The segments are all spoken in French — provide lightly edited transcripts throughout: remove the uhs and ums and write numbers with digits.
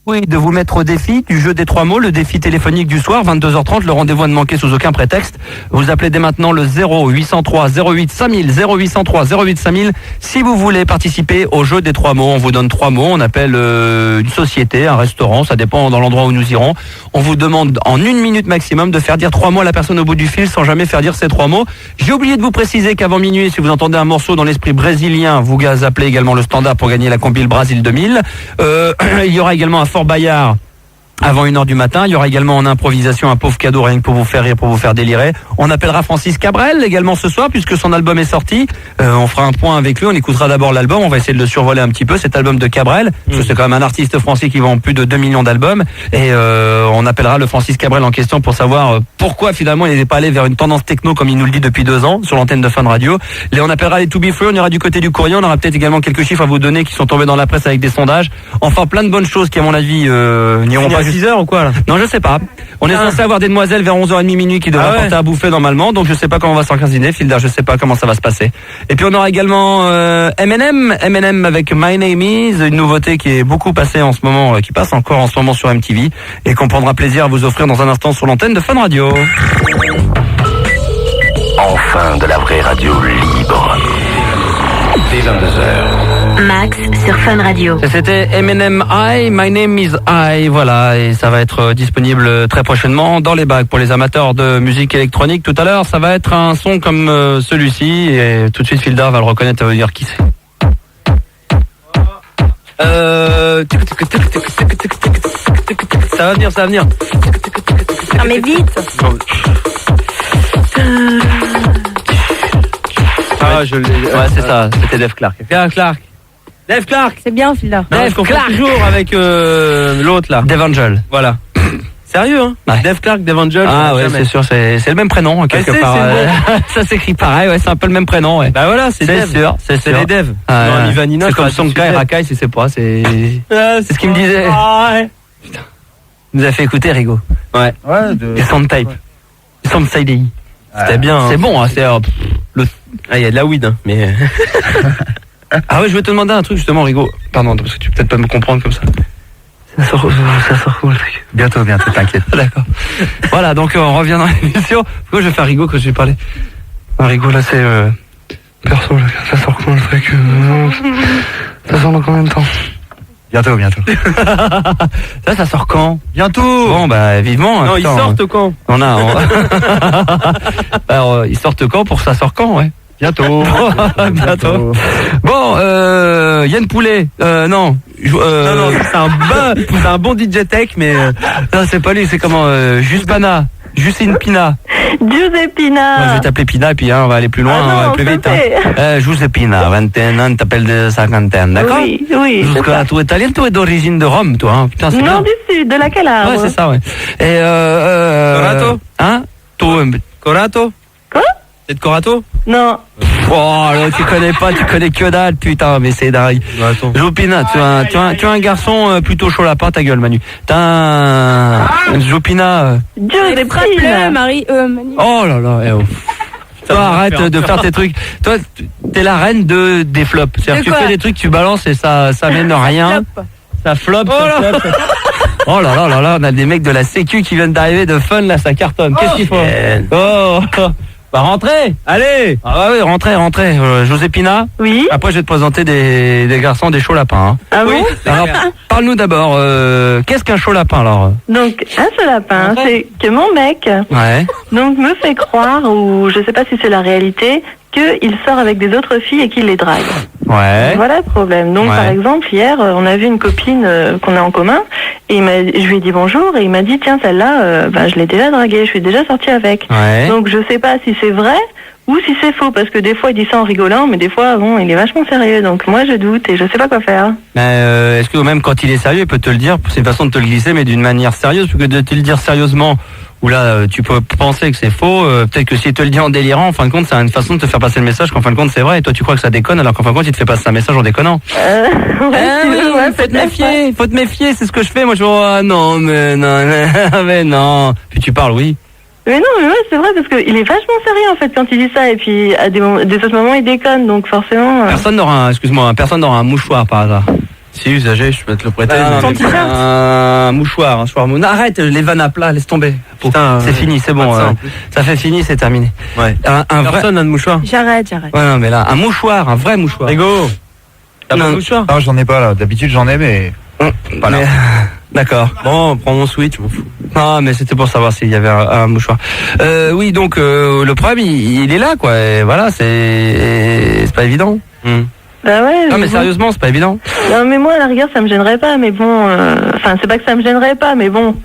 Oui, de vous mettre au défi du jeu des 3 mots, le défi téléphonique du soir, 22h30, le rendez-vous à ne manquer sous aucun prétexte. Vous appelez dès maintenant le 0803 08 5000, 0803 08 5000. Si vous voulez participer au jeu des 3 mots, on vous donne 3 mots, on appelle une société, un restaurant, ça dépend dans l'endroit où nous irons. On vous demande en 1 minute maximum de faire dire 3 mots à la personne au bout du fil sans jamais faire dire ces 3 mots. J'ai oublié de vous préciser qu'avant minuit, si vous entendez un morceau dans l'esprit brésilien, vous appelez également le standard pour gagner la compile Brasil 2000. Il y aura également un Fort Bayard avant 1h du matin. Il y aura également en improvisation un pauvre cadeau rien que pour vous faire rire, pour vous faire délirer. On appellera Francis Cabrel également ce soir puisque son album est sorti. On fera un point avec lui, on écoutera d'abord l'album, on va essayer de le survoler un petit peu, cet album de Cabrel, parce que c'est quand même un artiste français qui vend plus de 2 millions d'albums, et on appellera le Francis Cabrel en question pour savoir pourquoi finalement il n'est pas allé vers une tendance techno comme il nous le dit depuis 2 ans sur l'antenne de Fun Radio. Et on appellera les To Be Free, on ira du côté du courrier, on aura peut-être également quelques chiffres à vous donner qui sont tombés dans la presse avec des sondages. Enfin plein de bonnes choses qui à mon avis n'iront pas 6h ou quoi là? Non, je sais pas. On est censé avoir des demoiselles vers 11h30 minuit qui devraient apporter à bouffer normalement, donc je sais pas comment on va s'organiser, Filder, je sais pas comment ça va se passer. Et puis on aura également Eminem avec My Name Is, une nouveauté qui est beaucoup passée en ce moment, qui passe encore en ce moment sur MTV et qu'on prendra plaisir à vous offrir dans un instant sur l'antenne de Fun Radio. Enfin de la vraie radio libre. Dès 22h. Max sur Fun Radio. C'était Eminem I, My Name Is I, voilà, et ça va être disponible très prochainement dans les bacs pour les amateurs de musique électronique. Tout à l'heure, ça va être un son comme celui-ci, et tout de suite Filda va le reconnaître, ça veut dire qui c'est. Ça va venir, ça va venir. Ah mais vite. Ah, je l'ai. Ouais, c'est ça, c'était Dave Clark. Dave Clark. Dave Clark. C'est bien celui-là. Dave Clark. Toujours avec l'autre là. Dave Angel. Voilà. Sérieux hein? Ouais. Dave Clark, Dave Angel. Ah ouais, c'est sûr, c'est le même prénom quelque part. Ça s'écrit pareil, ouais, c'est un peu le même prénom, ouais. Bah voilà, c'est Dave. sûr, c'est les Dev. Ah, Ivanina, c'est comme Sonka et Rakai, si c'est pas, c'est ce qu'il me disait. Ouais. Putain. Il nous a fait écouter Rigo. Ouais. Les Soundtape. Les Soundtape. C'était bien. C'est bon, hein, c'est il y a de la weed, hein, mais. Ah ouais, je vais te demander un truc justement, Rigo. Pardon, parce que tu peux peut-être pas me comprendre comme ça. Ça sort où le truc? Bientôt, t'inquiète. D'accord. Voilà, donc on revient dans l'émission. Pourquoi je vais faire Rigo quand je vais parler? Rigo, là c'est perso, là, ça sort quand le truc? Ça sort dans combien de temps? Bientôt. Ça sort quand? Bientôt. Bon bah vivement. Non, putain, ils sortent quand? Alors, ils sortent quand pour que ça sort quand, ouais? Bientôt. Bon, Yann Poulet, non. Non, c'est un bon DJ Tech, mais Non, c'est pas lui, c'est comment Justine Pina. Giuseppina. Moi, je vais t'appeler Pina et puis on va aller plus loin, on va aller plus vite. Giuseppina, 21 ans, t'appelles de cinquantaine, d'accord? Oui. Jusqu'à toi italienne, toi es d'origine de Rome, toi, hein. Putain, c'est Non, bien. du sud, de laquelle arbre? Ouais, c'est ça, ouais. Et Corato? Hein? Corato? Quoi? C'est de Corato? Non. Oh, là, tu connais que dalle, putain, mais c'est dingue. Jopina, tu as un garçon plutôt chaud lapin, ta gueule, Manu. T'as un Jopina. Giuseppina. Manu. Oh là là, Toi, arrête de faire tes trucs. Toi, t'es la reine des flops. C'est-à-dire que tu fais des trucs, tu balances et ça mène rien. Ça flop. Oh là là, on a des mecs de la sécu qui viennent d'arriver de Fun, là, ça cartonne. Qu'est-ce qu'ils font? Bah rentrez. Allez. Ah bah oui, rentrez. Joséphina. Oui. Après, je vais te présenter des garçons, des chauds lapins. Hein. Ah bon? Alors, parle-nous d'abord. Qu'est-ce qu'un chaud lapin, alors? Donc, un seul lapin, c'est que mon mec donc me fait croire, ou je sais pas si c'est la réalité, qu'il sort avec des autres filles et qu'il les drague. Ouais. Voilà le problème. Donc, par exemple, hier, on a vu une copine qu'on a en commun, et je lui ai dit bonjour, et il m'a dit, tiens, celle-là, je l'ai déjà draguée, je suis déjà sortie avec. Ouais. Donc, je sais pas si c'est vrai ou si c'est faux, parce que des fois, il dit ça en rigolant, mais des fois, bon, il est vachement sérieux. Donc, moi, je doute, et je sais pas quoi faire. Est-ce que même quand il est sérieux, il peut te le dire? C'est une façon de te le glisser, mais d'une manière sérieuse, parce que de te le dire sérieusement, où là, tu peux penser que c'est faux. Peut-être que s'il te le dit en délirant, en fin de compte, c'est une façon de te faire passer le message qu'en fin de compte, c'est vrai. Et toi, tu crois que ça déconne, alors qu'en fin de compte, il te fait passer un message en déconnant. Faut te méfier, c'est ce que je fais. Moi, je vois, non, mais non. Puis tu parles, oui. Mais non, mais ouais, c'est vrai, parce qu'il est vachement sérieux, en fait, quand il dit ça. Et puis, à des autres moments, il déconne, donc forcément... Personne n'aura un mouchoir, par hasard. Si usagé, je peux te le prêter. Un mouchoir. Non, arrête, les vannes à plat, laisse tomber. Putain, c'est fini, c'est bon. Ça fait fini, c'est terminé. Ouais. Un vrai... Personne n'a de mouchoir. J'arrête. Ouais, non, mais là, un mouchoir, un vrai mouchoir. Rigo, t'as pas de mouchoir? Non, j'en ai pas là. D'habitude, j'en ai, mais pas là. D'accord. Bon, prends mon Switch, je m'en fous. Non, mais c'était pour savoir s'il y avait un mouchoir. Oui, donc le problème, il est là, quoi. Et voilà, c'est pas évident. Bah ouais. Non, mais sérieusement, c'est pas évident. Non, mais moi, à la rigueur, ça me gênerait pas, mais bon... Enfin, c'est pas que ça me gênerait pas, mais bon...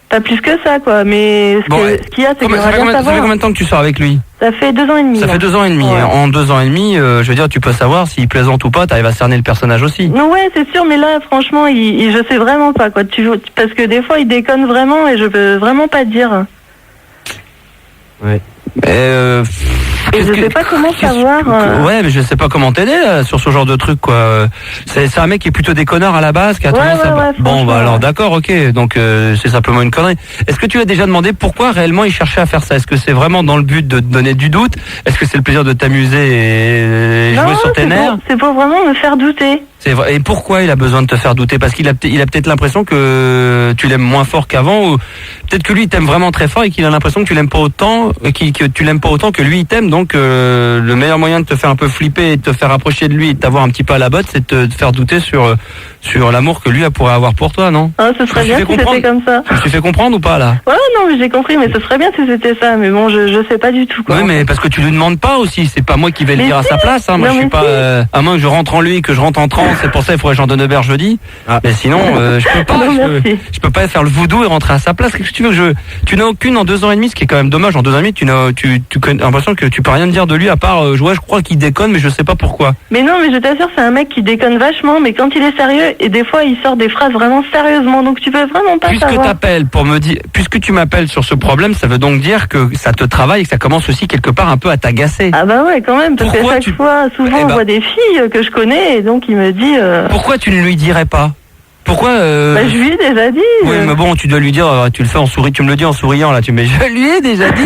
Pas plus que ça, quoi. Mais ce qu'il y a, c'est que ça fait combien de temps que tu sors avec lui? Ça fait 2 ans et demi. Ça fait 2 ans et demi. Ouais. En 2 ans et demi, je veux dire, tu peux savoir s'il plaisante ou pas, t'arrives à cerner le personnage aussi. Non, ouais, c'est sûr, mais là, franchement, je sais vraiment pas, quoi. Parce que des fois, il déconne vraiment et je peux vraiment pas te dire. Ouais. Et je sais pas comment savoir. Ouais, mais je sais pas comment t'aider là, sur ce genre de truc, quoi. C'est un mec qui est plutôt déconneur à la base, qui a tendance à... Ouais, bon, bah alors d'accord, ok. Donc c'est simplement une connerie. Est-ce que tu as déjà demandé pourquoi réellement il cherchait à faire ça? Est-ce que c'est vraiment dans le but de te donner du doute? Est-ce que c'est le plaisir de t'amuser et jouer sur tes nerfs? C'est pour vraiment me faire douter. C'est vrai. Et pourquoi il a besoin de te faire douter? Parce qu'il a peut-être l'impression que tu l'aimes moins fort qu'avant, ou peut-être que lui il t'aime vraiment très fort et qu'il a l'impression que tu l'aimes pas autant, que tu l'aimes pas autant que lui il t'aime. Donc le meilleur moyen de te faire un peu flipper et de te faire approcher de lui et de t'avoir un petit peu à la botte, c'est de te faire douter sur l'amour que lui pourrait avoir pour toi, non? Ah, ce serait bien si c'était comme ça. Tu fais comprendre ou pas là? Ouais, non, mais j'ai compris, mais ce serait bien si c'était ça. Mais bon, je sais pas du tout, quoi. Oui, mais parce que tu lui demandes pas aussi. C'est pas moi qui vais le dire à sa place. Hein. Moi, non, je suis pas. À moins que je rentre en lui, que je rentre en transe. C'est pour ça, il faudrait que j'en donne Aubert jeudi. Mais sinon, je peux pas. Non, je peux pas faire le voodoo et rentrer à sa place. Qu'est-ce que tu veux? Tu n'as aucune en 2 ans et demi, ce qui est quand même dommage. En 2 ans et demi, tu as l'impression que tu peux rien dire de lui à part. Ouais, je crois qu'il déconne, mais je sais pas pourquoi. Mais non, mais je t'assure, c'est un mec qui déconne vachement, mais quand il est sérieux, et des fois, il sort des phrases vraiment sérieusement. Donc tu peux vraiment pas savoir. Puisque tu m'appelles sur ce problème, ça veut donc dire que ça te travaille et que ça commence aussi quelque part un peu à t'agacer. Ah bah ouais, quand même, parce Pourquoi que chaque fois, souvent, on voit des filles que je connais, et donc il me dit... Pourquoi tu ne lui dirais pas? Pourquoi Bah je lui ai déjà dit. Oui, mais bon, tu dois lui dire, tu le fais en souriant, tu me le dis en souriant là, mais je lui ai déjà dit.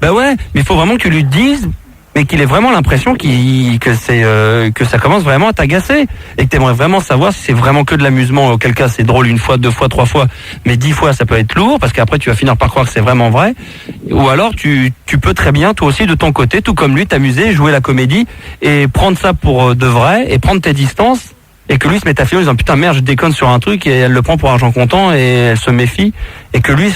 Bah ouais, mais il faut vraiment que tu lui dises, mais qu'il ait vraiment l'impression que ça commence vraiment à t'agacer et que tu aimerais vraiment savoir si c'est vraiment que de l'amusement, auquel cas c'est drôle 1 fois, 2 fois, 3 fois, mais 10 fois ça peut être lourd parce qu'après tu vas finir par croire que c'est vraiment vrai, ou alors tu peux très bien toi aussi de ton côté, tout comme lui, t'amuser, jouer la comédie et prendre ça pour de vrai et prendre tes distances. Et que lui se mette à filer en disant putain merde je déconne sur un truc, et elle le prend pour argent comptant et elle se méfie, et que lui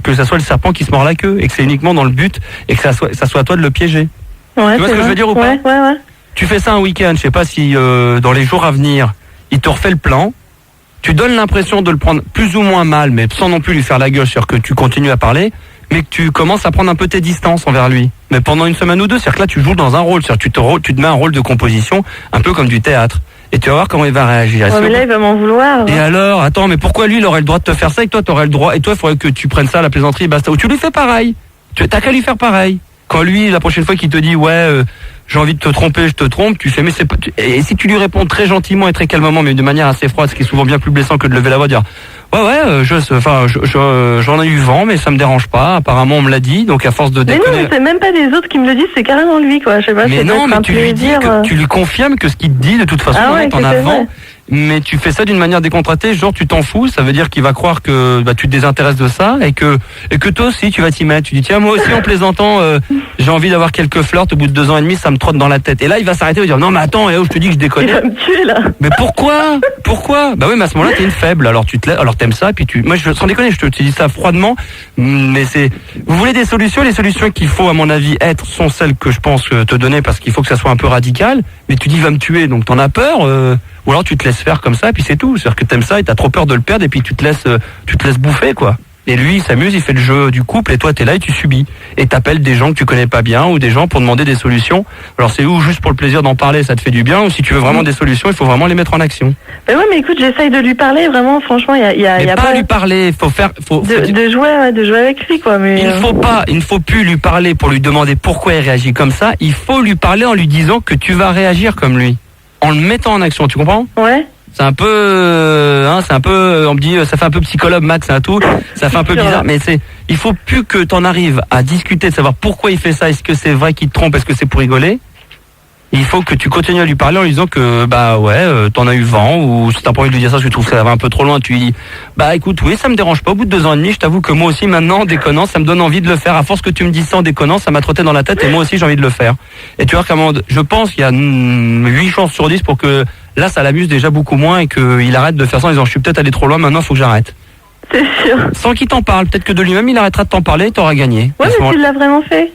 que ça soit le serpent qui se mord la queue et que c'est uniquement dans le but et que ça soit à toi de le piéger. Ouais, tu vois ce que je veux dire ou pas? Ouais. Tu fais ça un week-end, je sais pas si dans les jours à venir il te refait le plan, tu donnes l'impression de le prendre plus ou moins mal, mais sans non plus lui faire la gueule, c'est-à-dire que tu continues à parler, mais que tu commences à prendre un peu tes distances envers lui. Mais pendant 1 semaine ou 2, c'est-à-dire que là tu joues dans un rôle, c'est-à-dire que tu te mets un rôle de composition, un peu comme du théâtre. Et tu vas voir comment il va réagir. Ouais, mais là, il va m'en vouloir. Et alors, attends, mais pourquoi lui, il aurait le droit de te faire ça et que toi, t'aurais le droit, et toi, il faudrait que tu prennes ça à la plaisanterie, basta. Ou tu lui fais pareil. T'as qu'à lui faire pareil. Quand lui, la prochaine fois qu'il te dit, ouais, j'ai envie de te tromper, je te trompe, tu fais, mais c'est pas, et si tu lui réponds très gentiment et très calmement, mais de manière assez froide, ce qui est souvent bien plus blessant que de lever la voix, dire, j'en ai eu vent, mais ça me dérange pas. Apparemment, on me l'a dit, donc à force de déconner. Mais non, c'est même pas des autres qui me le disent, c'est carrément lui, quoi. Je sais pas. Mais non, mais tu lui dis tu lui confirmes que ce qu'il te dit, de toute façon, est en avant. Mais tu fais ça d'une manière décontractée, genre tu t'en fous, ça veut dire qu'il va croire que tu te désintéresses de ça et que toi aussi tu vas t'y mettre. Tu dis tiens, moi aussi en plaisantant, j'ai envie d'avoir quelques flirts, au bout de 2 ans et demi, ça me trotte dans la tête. Et là il va s'arrêter et dire non mais attends, je te dis que je déconne. Il va me tuer là. Mais pourquoi? Bah oui, mais à ce moment-là t'es une faible. Alors alors t'aimes ça, puis moi sans déconner, je te dis ça froidement, mais vous voulez des solutions, les solutions qu'il faut à mon avis sont celles que je pense te donner, parce qu'il faut que ça soit un peu radical. Mais tu dis il va me tuer, donc t'en as peur. Ou alors tu te laisses faire comme ça, et puis c'est tout. C'est-à-dire que t'aimes ça et t'as trop peur de le perdre, et puis tu te laisses bouffer, quoi. Et lui, il s'amuse, il fait le jeu du couple, et toi, t'es là et tu subis. Et t'appelles des gens que tu connais pas bien, ou des gens pour demander des solutions. Alors c'est ou juste pour le plaisir d'en parler, ça te fait du bien, ou si tu veux vraiment des solutions, il faut vraiment les mettre en action. Mais ouais, mais écoute, j'essaye de lui parler, vraiment, franchement, il y a pas lui parler, de jouer avec lui, quoi. Mais il ne faut plus lui parler pour lui demander pourquoi il réagit comme ça. Il faut lui parler en lui disant que tu vas réagir comme lui, en le mettant en action, tu comprends? Ouais. C'est un peu, on me dit, ça fait un peu psychologue, Max, c'est un tout. Ça fait un peu bizarre, mais il faut plus que t'en arrives à discuter, de savoir pourquoi il fait ça. Est-ce que c'est vrai qu'il te trompe? Est-ce que c'est pour rigoler? Il faut que tu continues à lui parler en lui disant que t'en as eu vent, ou si t'as pas envie de lui dire ça, si tu trouves que ça va un peu trop loin, tu lui dis écoute, oui, ça me dérange pas, au bout de 2 ans et demi, je t'avoue que moi aussi maintenant, en déconnant, ça me donne envie de le faire. À force que tu me dis ça en déconnant, ça m'a trotté dans la tête et moi aussi j'ai envie de le faire. Et tu vois comment, je pense qu'il y a 8 chances sur 10 pour que là ça l'amuse déjà beaucoup moins et qu'il arrête de faire ça en disant je suis peut-être allé trop loin, maintenant faut que j'arrête. C'est sûr. Sans qu'il t'en parle, peut-être que de lui-même il arrêtera de t'en parler et t'auras gagné. Ouais, mais tu l'as vraiment fait.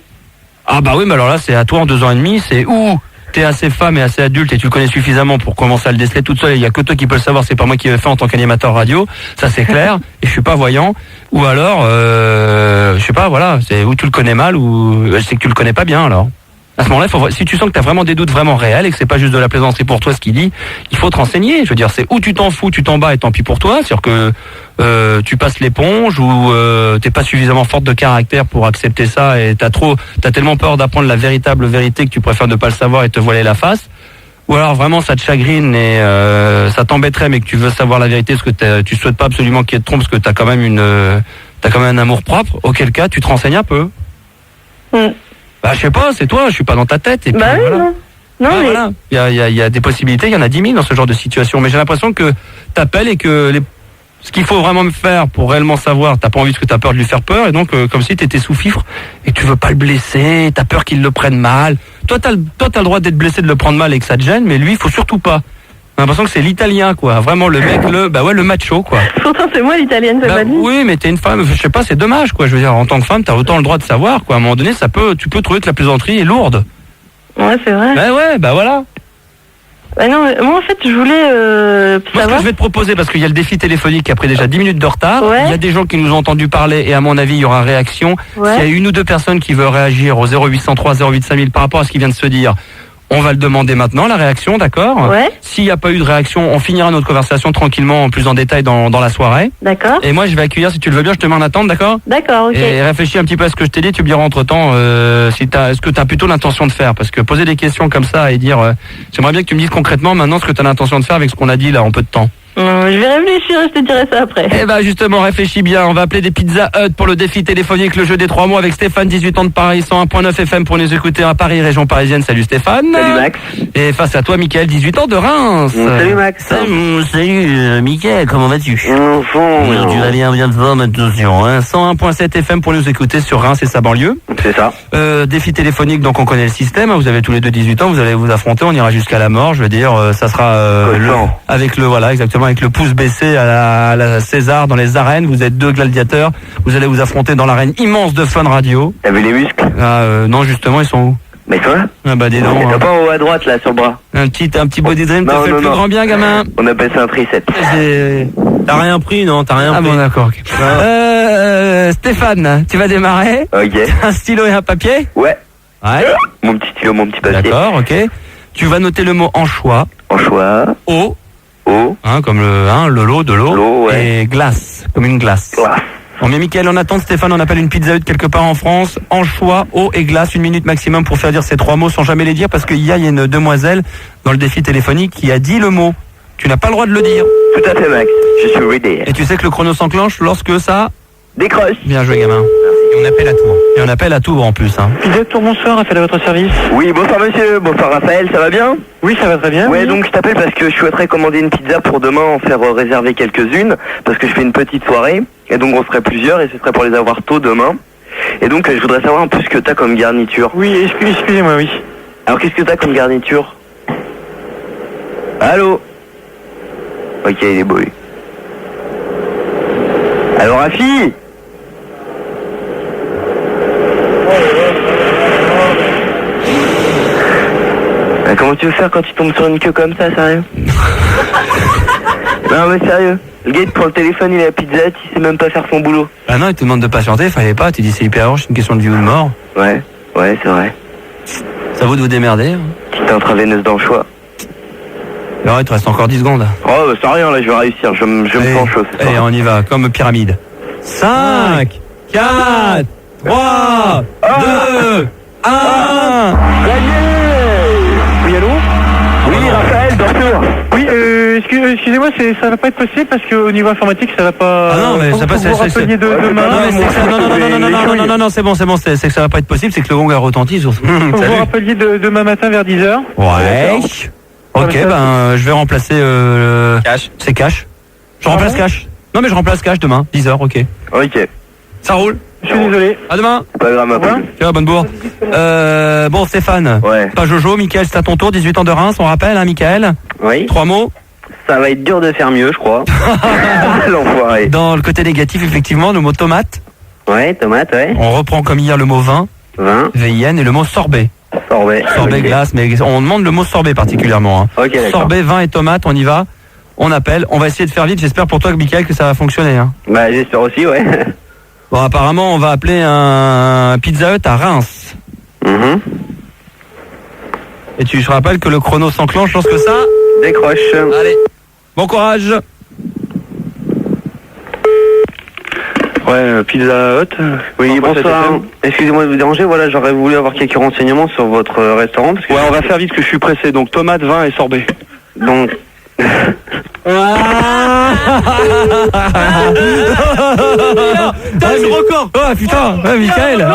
Ah bah oui, mais alors là c'est à toi en 2 ans et demi, c'est où t'es assez femme et assez adulte et tu le connais suffisamment pour commencer à le déceler toute seule, il y a que toi qui peux le savoir, c'est pas moi qui l'ai fait en tant qu'animateur radio, ça c'est clair, et je suis pas voyant, ou alors, je sais pas, voilà, c'est où tu le connais mal, ou c'est que tu le connais pas bien alors. À ce moment-là, si tu sens que tu as vraiment des doutes vraiment réels et que c'est pas juste de la plaisanterie pour toi ce qu'il dit, il faut te renseigner. Je veux dire, c'est où tu t'en fous, tu t'en bats et tant pis pour toi. C'est-à-dire que tu passes l'éponge ou t'es pas suffisamment forte de caractère pour accepter ça et t'as tellement peur d'apprendre la véritable vérité que tu préfères ne pas le savoir et te voiler la face. Ou alors vraiment ça te chagrine et ça t'embêterait mais que tu veux savoir la vérité, parce que tu souhaites pas absolument qu'il te trompe, parce que t'as quand même un amour propre. Auquel cas, tu te renseignes un peu. Je sais pas, c'est toi, je suis pas dans ta tête. Et puis, oui, voilà. non. Mais... Voilà. Il y a des possibilités, il y en a 10 000 dans ce genre de situation. Mais j'ai l'impression que t'appelles et que ce qu'il faut vraiment faire pour réellement savoir, t'as pas envie parce que t'as peur de lui faire peur, et donc comme si t'étais sous fifre et que tu veux pas le blesser, t'as peur qu'il le prenne mal. Toi t'as le droit d'être blessé, de le prendre mal et que ça te gêne, mais lui il faut surtout pas. J'ai l'impression que c'est l'italien, quoi. Vraiment le mec, le macho, quoi. Pourtant c'est moi l'italienne, c'est pas lui. Oui, mais t'es une femme, je sais pas, c'est dommage, quoi. Je veux dire, en tant que femme, t'as autant le droit de savoir, quoi. À un moment donné, tu peux trouver que la plaisanterie est lourde. Ouais, c'est vrai. Voilà. Non, mais moi en fait je voulais Moi, ce que je vais te proposer, parce qu'il y a le défi téléphonique qui a pris déjà 10 minutes de retard, il y a des gens qui nous ont entendu parler et à mon avis il y aura réaction. S'il y a une ou deux personnes qui veulent réagir au 0803 08 5000 par rapport à ce qu'il vient de se dire, on va le demander maintenant, la réaction, d'accord ? Ouais. S'il n'y a pas eu de réaction, on finira notre conversation tranquillement, plus en détail dans la soirée. D'accord. Et moi je vais accueillir, si tu le veux bien, je te mets en attente, d'accord ? D'accord, ok. Et réfléchis un petit peu à ce que je t'ai dit, tu me diras entre-temps est-ce que tu as plutôt l'intention de faire ? Parce que poser des questions comme ça et dire j'aimerais bien que tu me dises concrètement maintenant ce que tu as l'intention de faire avec ce qu'on a dit là en peu de temps. Je vais réfléchir et je te dirai ça après. Eh ben justement, réfléchis bien, on va appeler des Pizza Hut pour le défi téléphonique, le jeu des 3 mots avec Stéphane, 18 ans de Paris, 101.9 FM pour nous écouter à Paris, région parisienne. Salut Stéphane. Salut Max. Et face à toi Mickaël, 18 ans de Reims. Salut Max. Salut Mickaël, comment vas-tu ? Tu vas bien de forme, attention. 101.7 FM pour nous écouter sur Reims et sa banlieue. C'est ça. Défi téléphonique, donc on connaît le système, vous avez tous les deux 18 ans, vous allez vous affronter, on ira jusqu'à la mort, je veux dire, ça sera avec le pouce baissé à la César dans les arènes, vous êtes deux gladiateurs, vous allez vous affronter dans l'arène immense de Fun Radio. T'as vu les muscles ? Non, justement, ils sont où ? Mais toi ? Ah bah dis donc. T'as pas en haut à droite là sur le bras ? Un petit body dream te fait le plus grand bien, gamin. On appelle ça un tricep. T'as rien pris, non ? T'as rien pris. Ah bon, d'accord. Okay. Stéphane, tu vas démarrer. Ok. Un stylo et un papier ? Ouais. Mon petit stylo, mon petit papier. D'accord, ok. Tu vas noter le mot anchois. Anchois. Eau. Comme le lot de l'eau. L'eau, ouais. Et glace, comme une glace. Bon, mais Mickaël, on attend Stéphane, on appelle une Pizza Hut quelque part en France. Anchois, eau et glace, 1 minute maximum pour faire dire ces 3 mots sans jamais les dire, parce qu'il y a une demoiselle dans le défi téléphonique qui a dit le mot. Tu n'as pas le droit de le dire. Tout à fait Max, je suis ready. Et tu sais que le chrono s'enclenche lorsque ça décroche. Bien joué gamin. Et on appelle à Tours. Et on appelle à Tours en plus. Pizza Tour, bonsoir, Raphaël à votre service. Oui, bonsoir monsieur, bonsoir Raphaël, ça va bien ? Oui, ça va très bien. Ouais, oui. donc je t'appelle parce que je souhaiterais commander une pizza pour demain, en faire réserver quelques-unes, parce que je fais une petite soirée, et donc on serait plusieurs, et ce serait pour les avoir tôt demain. Et donc je voudrais savoir un peu ce que t'as comme garniture. Oui, excusez-moi, oui. Alors qu'est-ce que t'as comme garniture ? Allô ? Ok, il est beau lui. Alors Rafi ? Comment tu veux faire quand tu tombes sur une queue comme ça, sérieux ? Non mais sérieux, le gars il te prend le téléphone, il est à Pizza Hut, il sait même pas faire son boulot. Ah non, il te demande de patienter, fallait pas, tu dis c'est hyper urgent, c'est une question de vie ou de mort. Ouais, c'est vrai. Ça vaut de vous démerder. Petite intraveineuse d'anchois. Alors il te reste encore 10 secondes. Oh bah c'est rien, là je vais réussir, je me sens chaud ce soir. Allez, on y va, comme pyramide. 5, 4, 3, 2, 1. Gagné ! Oui allô ? Oui Raphaël, Arthur. Oui, excusez-moi, ça va pas être possible parce qu'au niveau informatique, ça va pas. Ah non, mais faut ça passe. que vous rappeliez demain. Non, c'est bon, c'est que ça va pas être possible, c'est que le gong a retenti sur. Faut que vous rappeliez demain matin vers 10h. Ouais. Ok, je vais remplacer. Cash. C'est Cash. Je remplace Cash. Non, mais je remplace Cash demain, 10h, ok. Ok. Ça roule. Je suis désolé. À demain. C'est pas grave, ma poule. Tiens, bonne bourre. Bon, Stéphane. Ouais. Pas Jojo, Mickaël, c'est à ton tour, 18 ans de Reims, on rappelle, hein, Mickaël. Oui. 3 mots. Ça va être dur de faire mieux, je crois. L'enfoiré. Dans le côté négatif, effectivement, le mot tomate. Ouais, tomate, ouais. On reprend comme hier le mot vin, 20. VIN, et le mot sorbet. Sorbet. Sorbet, Ok. glace, mais on demande le mot sorbet particulièrement. Hein. Ok, d'accord. Sorbet, vin et tomate, on y va. On appelle. On va essayer de faire vite. J'espère pour toi, Mickaël, que ça va fonctionner. Hein. Bah, j'espère aussi, ouais. Bon, apparemment, on va appeler un Pizza Hut à Reims. Mhm. Et tu te rappelles que le chrono s'enclenche lorsque ça... Décroche. Allez, bon courage. Ouais, Pizza Hut. Oui, bonsoir. Excusez-moi de vous déranger, voilà, j'aurais voulu avoir quelques renseignements sur votre restaurant. Parce que Ouais, on va faire vite parce que je suis pressé. Donc tomate, vin et sorbet. Donc, T'as le record. Oh putain, ouais, Mickaël,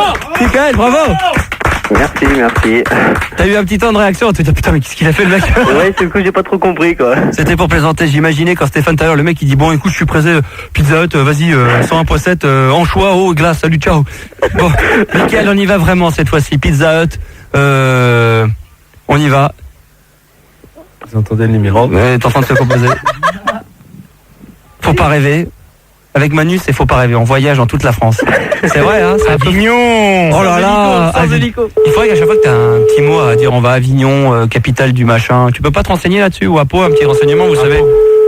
bravo. merci. T'as eu un petit temps de réaction, tu te dis putain mais qu'est-ce qu'il a fait le mec. Ouais, c'est le coup, j'ai pas trop compris, quoi. C'était pour plaisanter, j'imaginais quand Stéphane tout à l'heure, le mec il dit bon écoute je suis pressé, Pizza Hut, vas-y, 101.7, anchois, eau, glace, salut, ciao. Bon, Mickaël, on y va vraiment cette fois-ci, Pizza Hut, on y va. Vous entendez le numéro? Ouais, t'es en train de se composer. Faut pas rêver. Avec Manu, c'est faut pas rêver. On voyage dans toute la France. C'est vrai, hein? C'est Avignon. Oh là là. Il faudrait qu'à chaque fois que t'as un petit mot à dire, on va à Avignon, capitale du machin. Tu peux pas te renseigner là-dessus ou à Pau, un petit renseignement, vous savez?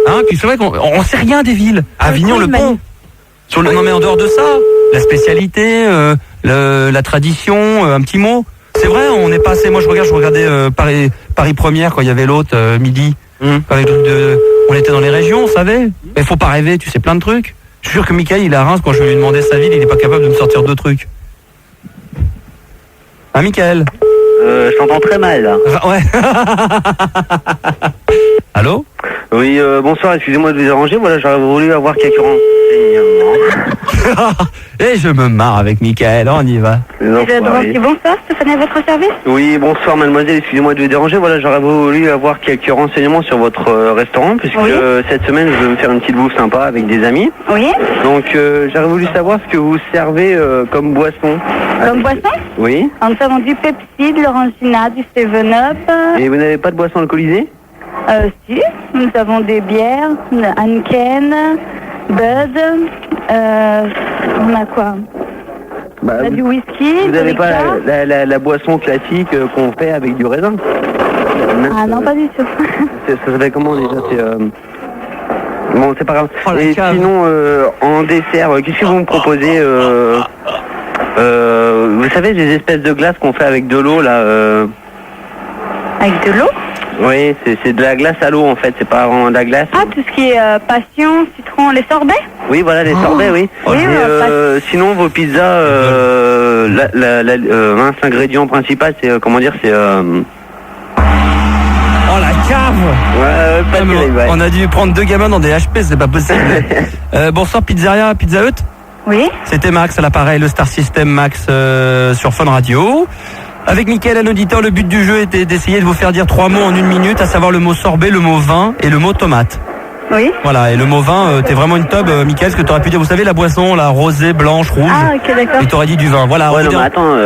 Hein? Puis c'est vrai qu'on sait rien des villes. Avignon, le pont. Non mais en dehors de ça, la spécialité, la tradition, un petit mot. C'est vrai, on est passé. Moi, je regardais Paris Première quand il y avait l'autre midi. Avec on était dans les régions, on savait. Mais faut pas rêver, tu sais plein de trucs. Je suis sûr que Mickaël, il est à Reims, quand je lui demandais sa ville, il est pas capable de me sortir deux trucs. Hein, Mickaël? Je t'entends très mal, là. Ouais. Allô? Oui, bonsoir, excusez-moi de vous déranger, voilà, j'aurais voulu avoir quelques renseignements. Et je me marre avec Mickaël, on y va. Bonsoir, Stéphanie, à votre service? Oui, bonsoir mademoiselle, excusez-moi de vous déranger, voilà, j'aurais voulu avoir quelques renseignements sur votre restaurant, puisque cette semaine je veux me faire une petite bouffe sympa avec des amis. Oui. Donc j'aurais voulu savoir ce que vous servez comme boisson. Comme boisson? Oui. Nous avons du Pepsi, de l'Orangina, du 7-Up. Et vous n'avez pas de boisson alcoolisée? Si, nous avons des bières, Heineken, Bud, on a quoi? Bah, On a du whisky, vous du n'avez pas Ricard. la boisson classique qu'on fait avec du raisin? Ah non, pas du tout. Ça s'appelle comment déjà? Bon, c'est pas grave. Oh, la Et cave. sinon, en dessert, qu'est-ce que vous me proposez vous savez, les espèces de glace qu'on fait avec de l'eau, là. Avec de l'eau? Oui, c'est de la glace à l'eau, en fait. C'est pas vraiment de la glace. Ah, tout ce qui est passion, citron, les sorbets? Oui, voilà, les sorbets, oui. Oui, Et, sinon, vos pizzas, l'ingrédient principal, c'est, comment dire, c'est... Oh la cave. Ouais, pas Ah, mais terrible, ouais. on a dû prendre deux gamins dans des HP, c'est pas possible. Bonsoir Pizzeria, Pizza Hut. Oui. C'était Max à l'appareil, le Star System Max sur Fun Radio. Avec Mickaël, un auditeur, le but du jeu était d'essayer de vous faire dire 3 mots en 1 minute, à savoir le mot sorbet, le mot vin et le mot tomate. Oui. Voilà, et le mot vin, t'es vraiment une teub, Mickaël, ce que t'aurais pu dire, vous savez, la boisson, la rosée, blanche, rouge. Ah, ok, d'accord. Et t'aurais dit du vin. Voilà, Ouais, non, mais attends,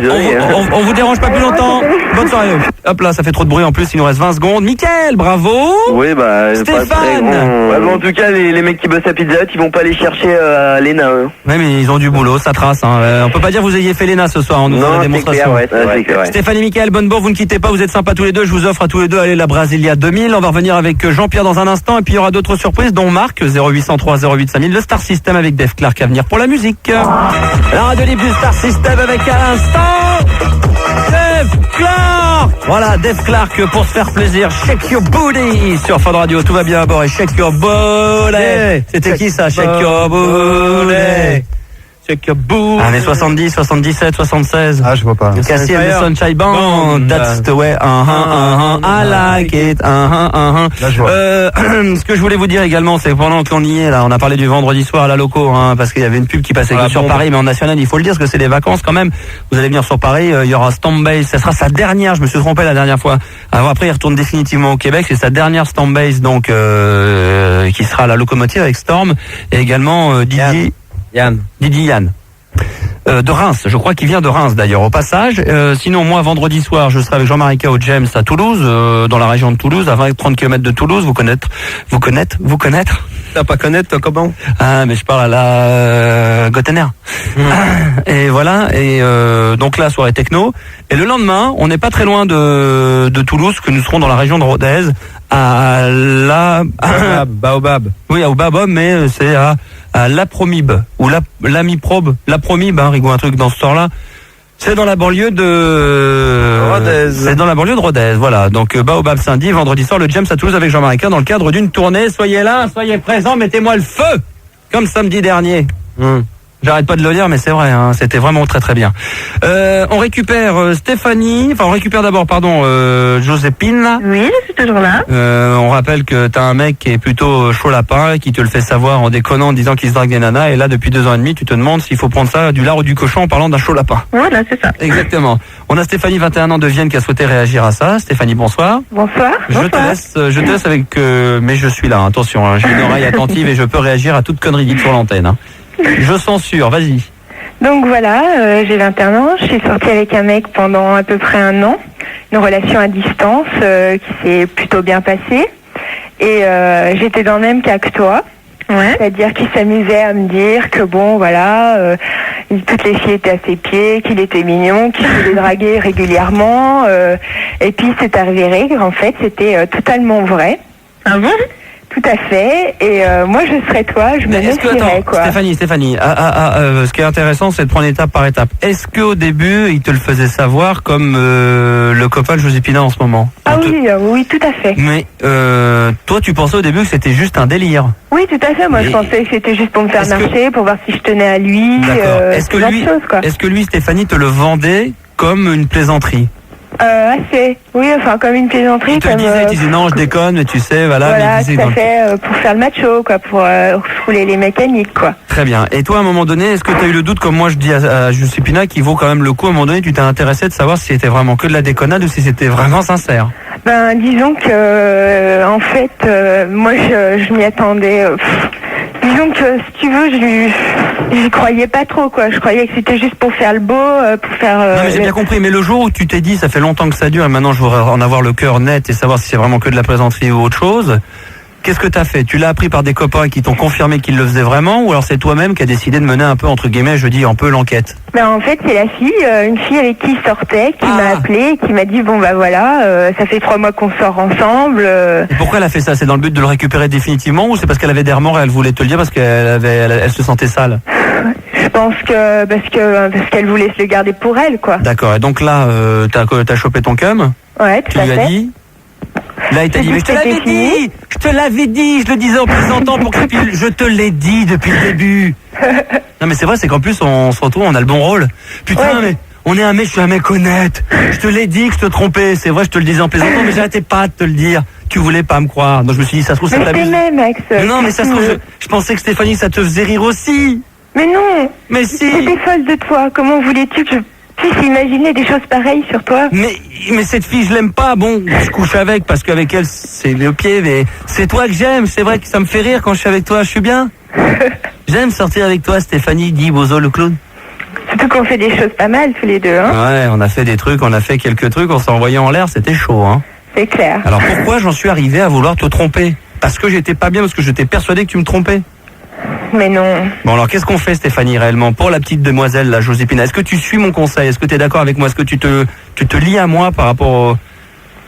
désolé. on vous dérange pas plus longtemps. Bonne soirée. Hop là, ça fait trop de bruit en plus, il nous reste 20 secondes. Mickaël, bravo. Oui, bah, Stéphane. pas très grand. Ouais, mais en tout cas, les mecs qui bossent à Pizza Hut, ils vont pas aller chercher à l'ENA. Hein. Ouais, mais ils ont du boulot, ça trace. Hein. On peut pas dire que vous ayez fait l'ENA ce soir, on nous fait la Non, c'est démonstration. clair, ouais, c'est clair. Stéphane et Mickaël, bonne bourre, vous ne quittez pas, vous êtes sympas tous les deux, je vous offre à tous les deux, allez, la Brasilia 2000, on va revenir avec Jean-Pierre dans un instant, et puis il y aura d'autres surprises, dont Marc, 0803 08 5000, le Star System avec Def Clark à venir pour la musique. La radio libre du Star System avec à l'instant, Def Clark. Voilà, Def Clark pour se faire plaisir, Shake Your Booty sur Fun Radio, tout va bien à bord, et Shake Your Booty. C'était qui ça, Shake Your Booty? Check your boo. Années 70, 77, 76. Ah, je vois pas. Cassie and the Sunshine Band, that's the way, I like it, Là, je vois. Ce que je voulais vous dire également, c'est que pendant qu'on y est, là, on a parlé du vendredi soir à la loco, parce qu'il y avait une pub qui passait que sur Paris, mais en national, il faut le dire, parce que c'est les vacances quand même. Vous allez venir sur Paris, il y aura Stormbase, ça sera sa dernière, je me suis trompé la dernière fois. Alors après, il retourne définitivement au Québec, c'est sa dernière Stormbase, donc, qui sera à la locomotive avec Storm, et également, Didier Yann. De Reims, je crois qu'il vient de Reims d'ailleurs au passage. Sinon moi vendredi soir je serai avec Jean-Marie K au James à Toulouse, dans la région de Toulouse, à 20-30 km de Toulouse. Vous connaître T'as pas connaître toi comment? Ah mais je parle à la Gottener. Et voilà, et donc là soirée techno. Et le lendemain on n'est pas très loin de Toulouse, que nous serons dans la région de Rodez à la Baobab. Oui, à Baobab, mais c'est à l'Apromib ou l'Amiprobe, l'Apromib, Rigaud, un truc dans ce sort-là. C'est dans la banlieue de Rodez. C'est dans la banlieue de Rodez, voilà. Donc Baobab samedi, vendredi soir, le James à Toulouse avec Jean-Marie K dans le cadre d'une tournée. Soyez là, soyez présents, mettez-moi le feu, comme samedi dernier. J'arrête pas de le dire, mais c'est vrai, c'était vraiment très très bien. On récupère Stéphanie, on récupère d'abord, Joséphine. Là. Oui, je suis toujours là. On rappelle que t'as un mec qui est plutôt chaud lapin et qui te le fait savoir en déconnant, en disant qu'il se drague des nanas, et là depuis 2 ans et demi, tu te demandes s'il faut prendre ça du lard ou du cochon en parlant d'un chaud lapin. Voilà, c'est ça. Exactement. On a Stéphanie, 21 ans de Vienne, qui a souhaité réagir à ça. Stéphanie, bonsoir. Bonsoir. Je te laisse avec... mais je suis là, attention, j'ai une oreille attentive et je peux réagir à toute connerie dite sur l'antenne. Je censure, vas-y. Donc voilà, j'ai 21 ans, je suis sortie avec un mec pendant à peu près 1 an, une relation à distance qui s'est plutôt bien passée, et j'étais dans le même cas que toi, c'est-à-dire qu'il s'amusait à me dire que bon voilà, toutes les filles étaient à ses pieds, qu'il était mignon, qu'il se les draguait régulièrement, et puis c'est avéré qu'en fait c'était totalement vrai. Ah bon ? Tout à fait, et moi je serais toi, je me méfierais quoi. Stéphanie, ce qui est intéressant c'est de prendre étape par étape. Est-ce qu'au début il te le faisait savoir comme le copain de Joséphine en ce moment? Oui, tout à fait. Mais toi tu pensais au début que c'était juste un délire? Oui, tout à fait, moi je pensais que c'était juste pour me faire marcher, pour voir si je tenais à lui, Est-ce que lui, Stéphanie, te le vendait comme une plaisanterie? Assez. Oui, enfin comme une plaisanterie. Il te le disait, tu disais non, je déconne, mais tu sais, voilà. Voilà, mais il disait, tout à fait, pour faire le macho, quoi, pour rouler les mécaniques, quoi. Très bien. Et toi, à un moment donné, est-ce que tu as eu le doute, comme moi je dis à Joséphine, qu'il vaut quand même le coup, à un moment donné, tu t'es intéressé de savoir si c'était vraiment que de la déconnade ou si c'était vraiment sincère? Ben, disons que, en fait, moi je m'y attendais. Disons que, si tu veux, j'y croyais pas trop, quoi. Je croyais que c'était juste pour faire le beau, pour faire... non, mais j'ai bien compris. Mais le jour où tu t'es dit, ça fait longtemps que ça dure, et maintenant je voudrais en avoir le cœur net et savoir si c'est vraiment que de la plaisanterie ou autre chose, qu'est-ce que t'as fait? Tu l'as appris par des copains qui t'ont confirmé qu'ils le faisaient vraiment, ou alors c'est toi-même qui as décidé de mener un peu, entre guillemets, je dis un peu l'enquête? Ben, en fait, c'est la fille, une fille avec qui il sortait, qui m'a appelé, qui m'a dit, bon, bah voilà, ça fait 3 mois qu'on sort ensemble. Et pourquoi elle a fait ça? C'est dans le but de le récupérer définitivement, ou c'est parce qu'elle avait des remords et elle voulait te le dire parce elle se sentait sale? Je pense que parce qu'elle voulait se le garder pour elle, quoi. D'accord. Et donc là, t'as chopé ton cum? Ouais, tout à fait. Tu lui as dit? Là, il t'a dit, mais je te l'avais dit, je le disais en plaisantant pour que je te l'ai dit depuis le début. Non, mais c'est vrai, c'est qu'en plus, on se retrouve, on a le bon rôle. Putain, mais on est un mec, je suis un mec honnête. Je te l'ai dit que je te trompais, c'est vrai, je te le disais en plaisantant, mais j'arrêtais pas de te le dire. Tu voulais pas me croire. Donc je me suis dit, ça se trouve, ça t'amuse. Max. Non, mais ça se trouve, je pensais que Stéphanie, ça te faisait rire aussi. Mais non. Mais si. J'étais folle de toi. Comment voulais-tu que je puisse imaginer des choses pareilles sur toi? Mais cette fille, je l'aime pas. Bon, je couche avec parce qu'avec elle, c'est le pied, mais c'est toi que j'aime. C'est vrai que ça me fait rire quand je suis avec toi. Je suis bien. J'aime sortir avec toi, Stéphanie, dit Bozo le clown. Surtout qu'on fait des choses pas mal tous les deux, hein. Ouais, on a fait des trucs, on a fait quelques trucs, on s'est envoyé en l'air, c'était chaud, hein. C'est clair. Alors pourquoi j'en suis arrivé à vouloir te tromper? Parce que j'étais pas bien, parce que j'étais persuadé que tu me trompais. Mais non. Bon, alors qu'est-ce qu'on fait, Stéphanie, réellement, pour la petite demoiselle, la Joséphine? Est-ce que tu suis mon conseil? Est-ce que tu es d'accord avec moi? Est-ce que tu te lies à moi par rapport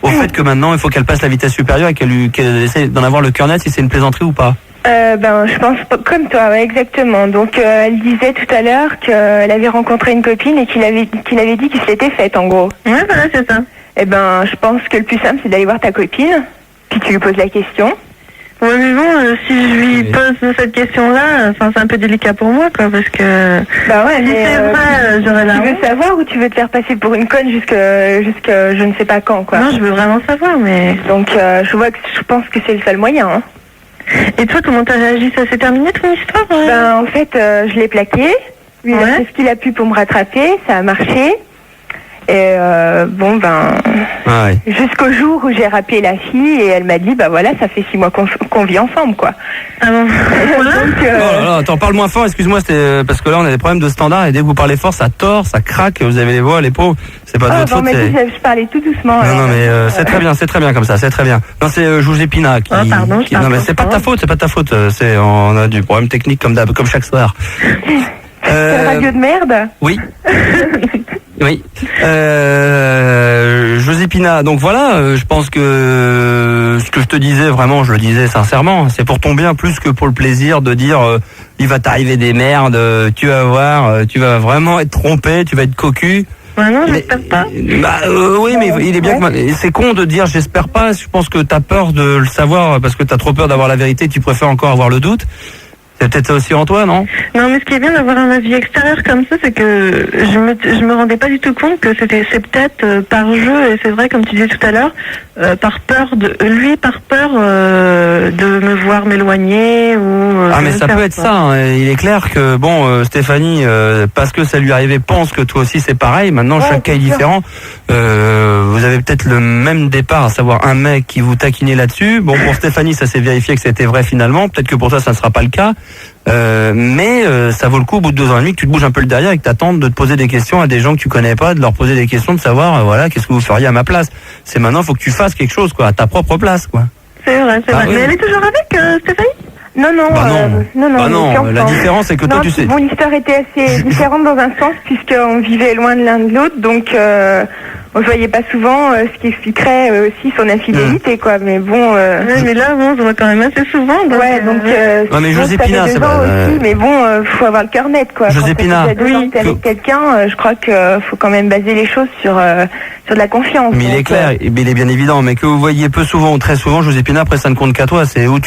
au fait que maintenant il faut qu'elle passe la vitesse supérieure et qu'elle essaie d'en avoir le cœur net, si c'est une plaisanterie ou pas? Je pense comme toi, ouais, exactement. Donc elle disait tout à l'heure qu'elle avait rencontré une copine et qu'il avait dit qu'il se l'était faite, en gros. Ouais, voilà, c'est ça. Je pense que le plus simple, c'est d'aller voir ta copine, puis tu lui poses la question. Ouais, mais bon, si je lui pose cette question-là, c'est un peu délicat pour moi, quoi, parce que... Bah ouais, si mais c'est vrai, j'aurais la tu veux honte. savoir ou tu veux te faire passer pour une conne jusque je ne sais pas quand, quoi. Non, je veux vraiment savoir, mais... Donc, je pense que c'est le seul moyen, hein. Et toi, comment t'as réagi? Ça s'est terminé, ton histoire? Ben, en fait, je l'ai plaqué. Lui, il a fait ce qu'il a pu pour me rattraper. Ça a marché. Et jusqu'au jour où j'ai rappelé la fille et elle m'a dit, bah voilà, ça fait 6 mois qu'on vit ensemble, quoi. Ah bon? Oh là là, attends, parle moins fort, excuse-moi, c'était parce que là on a des problèmes de standard et dès que vous parlez fort, ça tord, ça craque, vous avez les voix, les pauvres, c'est pas de votre faute. Je parlais tout doucement. Non, mais c'est très bien comme ça, c'est très bien. Non, c'est Joujépina qui... pardon, non, mais c'est pas de ta faute, on a du problème technique comme chaque soir. C'est une radio de merde. Oui. Oui. Joséphina, donc voilà, je pense que ce que je te disais, vraiment, je le disais sincèrement, c'est pour ton bien plus que pour le plaisir de dire il va t'arriver des merdes, tu vas voir, tu vas vraiment être trompé, tu vas être cocu. Ouais, non, j'espère pas. Oui, mais il est bien que... C'est con de dire j'espère pas, je pense que t'as peur de le savoir parce que t'as trop peur d'avoir la vérité, tu préfères encore avoir le doute. C'est peut-être ça aussi en toi, non? Non, mais ce qui est bien d'avoir un avis extérieur comme ça, c'est que je me rendais pas du tout compte que c'est peut-être par jeu, et c'est vrai, comme tu disais tout à l'heure, par peur de me voir m'éloigner ou... mais ça peut être ça, hein. Il est clair que, Stéphanie, parce que ça lui arrivait, pense que toi aussi c'est pareil. Maintenant, chaque cas est différent. Vous avez peut-être le même départ, à savoir un mec qui vous taquinait là-dessus. Bon, pour Stéphanie, ça s'est vérifié que c'était vrai finalement. Peut-être que pour toi, ça ne sera pas le cas. Mais ça vaut le coup au bout de 2 ans et demi que tu te bouges un peu le derrière et que tu attentes de te poser des questions à des gens que tu connais pas, de leur poser des questions, de savoir voilà, qu'est-ce que vous feriez à ma place. C'est maintenant, il faut que tu fasses quelque chose, quoi, à ta propre place, quoi. C'est vrai. Oui. Mais elle est toujours avec Stéphanie? Non. La différence c'est que toi tu sais. Bon, l'histoire était assez différente dans un sens puisqu'on vivait loin de l'un de l'autre, donc on se voyait pas souvent, ce qui expliquerait aussi son infidélité, quoi. Mais bon. Mais là, on se voit quand même assez souvent. Donc, non, mais Joséphina, c'est pas. Aussi, mais bon, faut avoir le cœur net, quoi. Joséphina. Quand t'es avec quelqu'un, je crois que faut quand même baser les choses sur de la confiance. Mais il est clair, il est bien évident, mais que vous voyez peu souvent ou très souvent, Joséphina, après ça ne compte qu'à toi, c'est où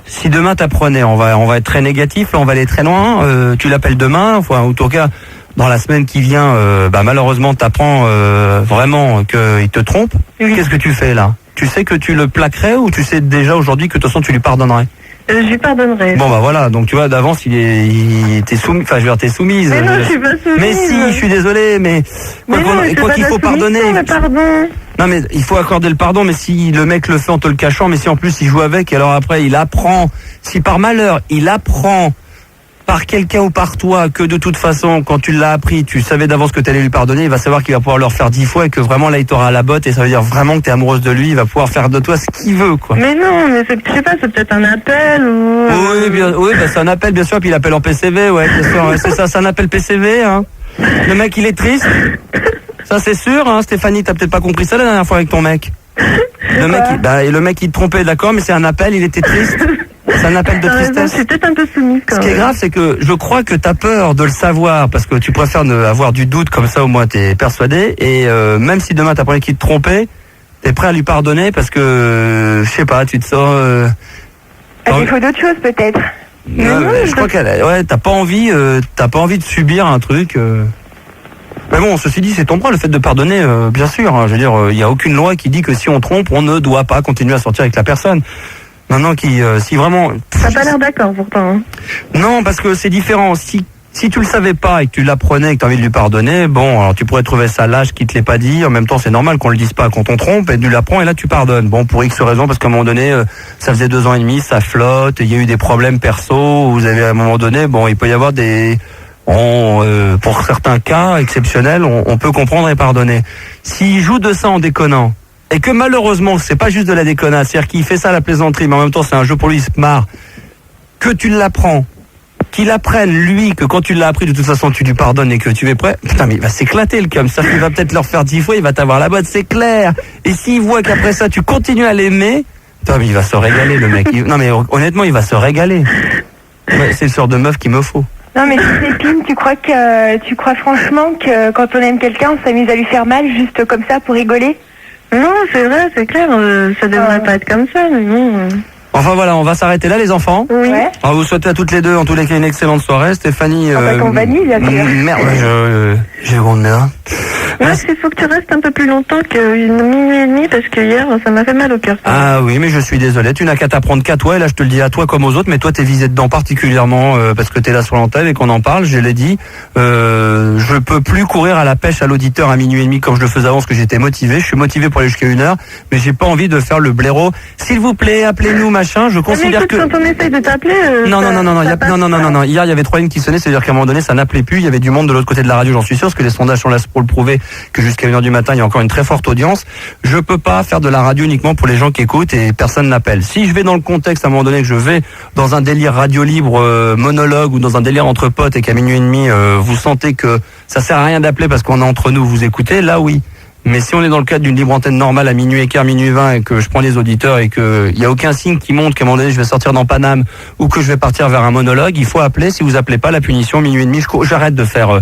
si demain t'apprenais, on va être très négatif, là on va aller très loin, tu l'appelles demain, enfin, en tout cas, dans la semaine qui vient, malheureusement t'apprends vraiment qu'il te trompe. Oui. Qu'est-ce que tu fais là? Tu sais que tu le plaquerais ou tu sais déjà aujourd'hui que de toute façon tu lui pardonnerais? Je lui pardonnerai. Bon voilà, donc tu vois d'avance t'es soumis, enfin je veux dire t'es soumise. Mais non, je suis pas soumise. Mais si, je suis désolé, mais quoi qu'il faut pardonner. Non mais il faut accorder le pardon, mais si le mec le fait en te le cachant, mais si en plus il joue avec, et alors après il apprend, si par malheur il apprend par quelqu'un ou par toi que de toute façon quand tu l'as appris, tu savais d'avance que tu allais lui pardonner, il va savoir qu'il va pouvoir le refaire 10 fois et que vraiment là il t'aura à la botte et ça veut dire vraiment que tu es amoureuse de lui, il va pouvoir faire de toi ce qu'il veut, quoi. Mais non, mais je sais pas, c'est peut-être un appel ou... Oui, c'est un appel bien sûr, puis il appelle en PCV, ouais, bien sûr, ouais, c'est ça, c'est un appel PCV, hein. Le mec il est triste, ça c'est sûr, hein. Stéphanie, t'as peut-être pas compris ça la dernière fois avec ton mec. Le mec il te trompait, d'accord, mais c'est un appel, il était triste. C'est un appel de tristesse. C'est peut-être un peu soumis quand même. Ce qui est grave, c'est que je crois que t'as peur de le savoir parce que tu préfères avoir du doute, comme ça au moins t'es persuadé. Et même si demain t'apprenais qu'il te trompait, t'es prêt à lui pardonner parce que je sais pas, tu te sens. À défaut d'autre chose peut-être. Je crois t'as pas envie de subir un truc. Mais bon, ceci dit, c'est ton droit le fait de pardonner, bien sûr. Hein, je veux dire, il y a aucune loi qui dit que si on trompe, on ne doit pas continuer à sortir avec la personne. Maintenant, si vraiment... T'as pas l'air d'accord pourtant. Hein. Non, parce que c'est différent. Si tu le savais pas et que tu l'apprenais et que tu as envie de lui pardonner, bon, alors tu pourrais trouver ça lâche qu'il te l'ait pas dit. En même temps, c'est normal qu'on le dise pas quand on trompe et tu l'apprends et là tu pardonnes. Bon, pour X raisons, parce qu'à un moment donné, ça faisait 2 ans et demi, ça flotte, il y a eu des problèmes perso, vous avez à un moment donné, bon, il peut y avoir pour certains cas exceptionnels, on peut comprendre et pardonner. S'il joue de ça en déconnant, et que malheureusement, c'est pas juste de la déconnade, c'est-à-dire qu'il fait ça à la plaisanterie, mais en même temps c'est un jeu pour lui, il se marre, que tu l'apprends, qu'il apprenne lui, que quand tu l'as appris de toute façon tu lui pardonnes et que tu es prêt, putain mais il va s'éclater le cum, ça il va peut-être leur faire 10 fois, il va t'avoir la botte, c'est clair. Et s'il voit qu'après ça tu continues à l'aimer, putain mais il va se régaler le mec. Non mais honnêtement il va se régaler. Ouais, c'est le sort de meuf qu'il me faut. Non mais Joséphine, tu crois franchement que quand on aime quelqu'un, on s'amuse à lui faire mal juste comme ça pour rigoler? Non, c'est vrai, c'est clair, ça devrait pas être comme ça, mais bon... Enfin voilà, on va s'arrêter là les enfants. Oui. Ouais. On va vous souhaiter à toutes les deux, en tous les cas, une excellente soirée. Stéphanie... En compagnie, bien sûr. Merde, j'ai honte bien. Moi, il faut que tu restes un peu plus longtemps qu'une minuit et demie, parce que hier, ça m'a fait mal au cœur. Ah oui, mais je suis désolé, tu n'as qu'à t'apprendre qu'à toi, et là je te le dis à toi comme aux autres, mais toi t'es visé dedans particulièrement parce que t'es là sur l'antenne et qu'on en parle, je l'ai dit. Je peux plus courir à la pêche à l'auditeur à minuit et demi comme je le faisais avant parce que j'étais motivé. Je suis motivé pour aller jusqu'à 1h, mais j'ai pas envie de faire le blaireau. S'il vous plaît, appelez-nous, machin. Je considère mais écoute, que... quand on essaye de t'appeler... Non. Hier, il y avait 3 lignes qui sonnaient, c'est-à-dire qu'à un moment donné, ça n'appelait plus. Il y avait du monde de l'autre côté de la radio, j'en suis sûr, parce que les sondages sont là pour le prouver que jusqu'à 1h du matin, il y a encore une très forte audience. Je peux pas faire de la radio uniquement pour les gens qui écoutent et personne n'appelle. Si je vais dans le contexte, à un moment donné, que je vais dans un délire radio libre, monologue ou dans un délire entre potes et qu'à minuit et demi, vous sentez que ça sert à rien d'appeler parce qu'on est entre nous, vous écoutez, là oui. Mais si on est dans le cadre d'une libre antenne normale à minuit et quart, minuit 20 et que je prends les auditeurs et que il y a aucun signe qui montre qu'à un moment donné je vais sortir dans Paname ou que je vais partir vers un monologue, il faut appeler. Si vous appelez pas, la punition minuit et demi, j'arrête de faire.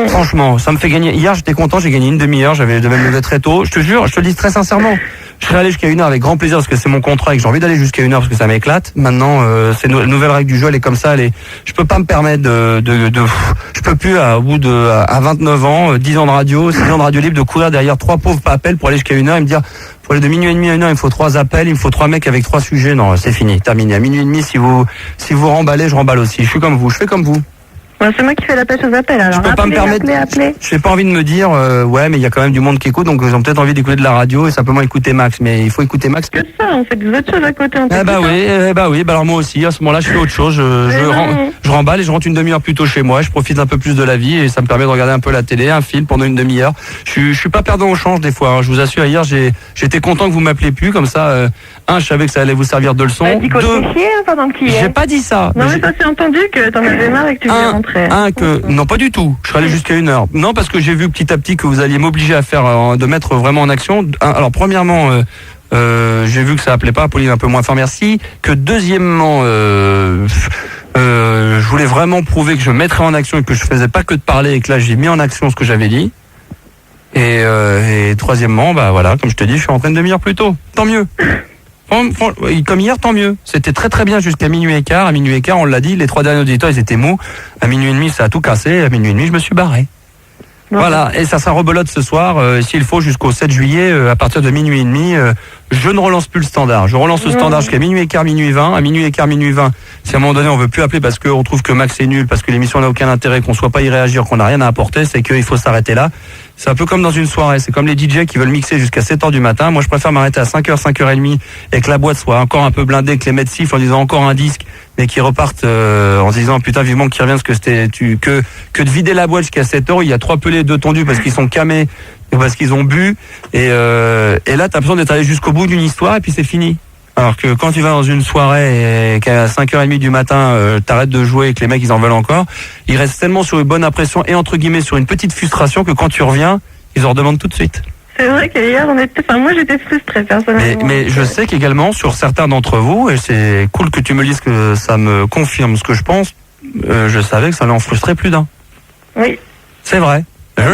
Franchement, ça me fait gagner. Hier j'étais content, j'ai gagné une demi-heure, je devais me lever très tôt. Je te jure, je te le dis très sincèrement. Je serais allé jusqu'à 1h avec grand plaisir parce que c'est mon contrat et que j'ai envie d'aller jusqu'à 1h parce que ça m'éclate. Maintenant, c'est une nouvelle règle du jeu, elle est comme ça. Je peux pas me permettre je peux plus à 29 ans, 10 ans de radio, 6 ans de radio libre, de courir derrière 3 pauvres appels pour aller jusqu'à 1h et me dire pour aller de minuit et demi à 1h, il me faut 3 appels, il me faut 3 mecs avec 3 sujets. Non, c'est fini, terminé. À minuit et demi, si vous remballez, je remballe aussi. Je suis comme vous, je fais comme vous. Ouais, c'est moi qui fais la pêche aux appels, alors. Je peux pas me permettre. J'ai pas envie de me dire, ouais, mais il y a quand même du monde qui écoute, donc ils ont peut-être envie d'écouter de la radio et simplement écouter Max. Mais il faut écouter Max. Que ça, on fait des autres choses à côté. Bah oui. Alors moi aussi, à ce moment-là, je fais autre chose. Je remballe et je rentre une demi-heure plus tôt chez moi. Je profite un peu plus de la vie et ça me permet de regarder un peu la télé, un film pendant une demi-heure. Je suis pas perdant au change des fois. Hein. Je vous assure, hier, j'étais content que vous m'appeliez plus comme ça. Je savais que ça allait vous servir de leçon. J'ai pas dit ça. Non, mais ça s'est entendu que t'en avais marre et que tu voulais rentrer. Non, pas du tout. Je serais allé jusqu'à 1h. Non, parce que j'ai vu petit à petit que vous alliez m'obliger à faire, de mettre vraiment en action. Alors, premièrement, j'ai vu que ça appelait pas. Pauline un peu moins fort, merci. Que deuxièmement, je voulais vraiment prouver que je mettrais en action et que je faisais pas que de parler et que là, j'ai mis en action ce que j'avais dit. Et troisièmement, bah voilà, comme je te dis, je suis rentré une demi-heure plus tôt. Tant mieux. Comme hier, tant mieux. C'était très très bien jusqu'à minuit et quart. À minuit et quart, on l'a dit, les 3 derniers auditeurs, ils étaient mous. À minuit et demi, ça a tout cassé. À minuit et demi, je me suis barré. Voilà, et ça rebelote ce soir, s'il faut, jusqu'au 7 juillet, à partir de minuit et demi, je ne relance plus le standard. Je relance le standard jusqu'à minuit et quart, minuit 20. À minuit et quart, minuit 20, si à un moment donné on veut plus appeler parce qu'on trouve que Max est nul, parce que l'émission n'a aucun intérêt, qu'on soit pas y réagir, qu'on n'a rien à apporter, c'est qu'il faut s'arrêter là. C'est un peu comme dans une soirée, c'est comme les DJ qui veulent mixer jusqu'à 7h du matin. Moi je préfère m'arrêter à 5h, 5h30 et que la boîte soit encore un peu blindée, que les mecs sifflent en disant encore un disque, mais qui repartent en se disant putain vivement qu'il revienne, parce que que de vider la boîte jusqu'à 7h où il y a 3 pelés, 2 tondus parce qu'ils sont camés et parce qu'ils ont bu et là t'as l'impression d'être allé jusqu'au bout d'une histoire et puis c'est fini. Alors que quand tu vas dans une soirée et qu'à 5h30 du matin t'arrêtes de jouer et que les mecs ils en veulent encore, ils restent tellement sur une bonne impression et entre guillemets sur une petite frustration que quand tu reviens ils en redemandent tout de suite. C'est vrai qu'hier moi j'étais frustrée personnellement. Mais je sais qu'également sur certains d'entre vous, et c'est cool que tu me dises que ça me confirme ce que je pense, je savais que ça allait en frustrer plus d'un. Oui. C'est vrai, je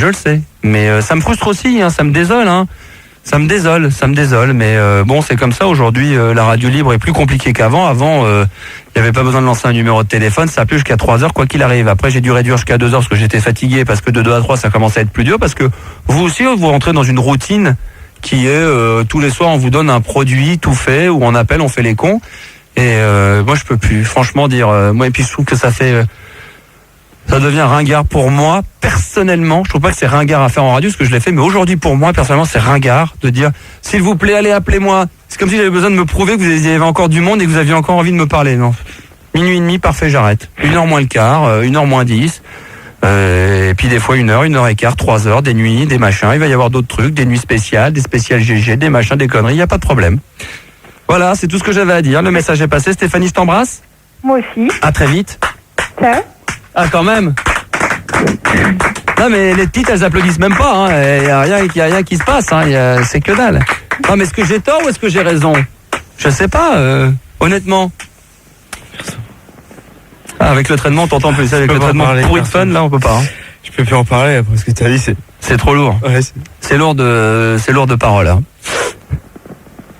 le sais. Mais ça me frustre aussi, hein, ça me désole, hein. Ça me désole, mais bon, c'est comme ça. Aujourd'hui, la radio libre est plus compliquée qu'avant. Avant, il n'y avait pas besoin de lancer un numéro de téléphone, ça appelait jusqu'à 3h, quoi qu'il arrive. Après, j'ai dû réduire jusqu'à 2h parce que j'étais fatigué, parce que de 2 à 3, ça commençait à être plus dur, parce que vous aussi, vous rentrez dans une routine qui est, tous les soirs, on vous donne un produit tout fait, où on appelle, on fait les cons. Et moi, je peux plus, franchement, dire... moi, et puis je trouve que ça devient ringard pour moi, personnellement. Je trouve pas que c'est ringard à faire en radio, ce que je l'ai fait, mais aujourd'hui, pour moi, personnellement, c'est ringard de dire, s'il vous plaît, allez, appelez-moi. C'est comme si j'avais besoin de me prouver que vous aviez encore du monde et que vous aviez encore envie de me parler. Non. Minuit et demi, parfait, j'arrête. 1h moins le quart, 1h moins 10. Et puis des fois 1h, 1h15, 3h, des nuits, des machins. Il va y avoir d'autres trucs, des nuits spéciales, des spéciales GG, des machins, des conneries. Il n'y a pas de problème. Voilà, c'est tout ce que j'avais à dire. Le message est passé. Stéphanie, je t'embrasse. Moi aussi. À très vite. Ciao. Ah, quand même. Non, mais les petites, elles applaudissent même pas. Il n'y a rien qui se passe. C'est que dalle. Non, mais est-ce que j'ai tort ou est-ce que j'ai raison? Je sais pas, honnêtement. Ah, avec le traitement, t'entends plus. Avec le traitement pourri de fun, là, on peut pas. Hein. Je peux plus en parler après ce que tu as dit. C'est trop lourd. Ouais, c'est lourd de paroles. Hein.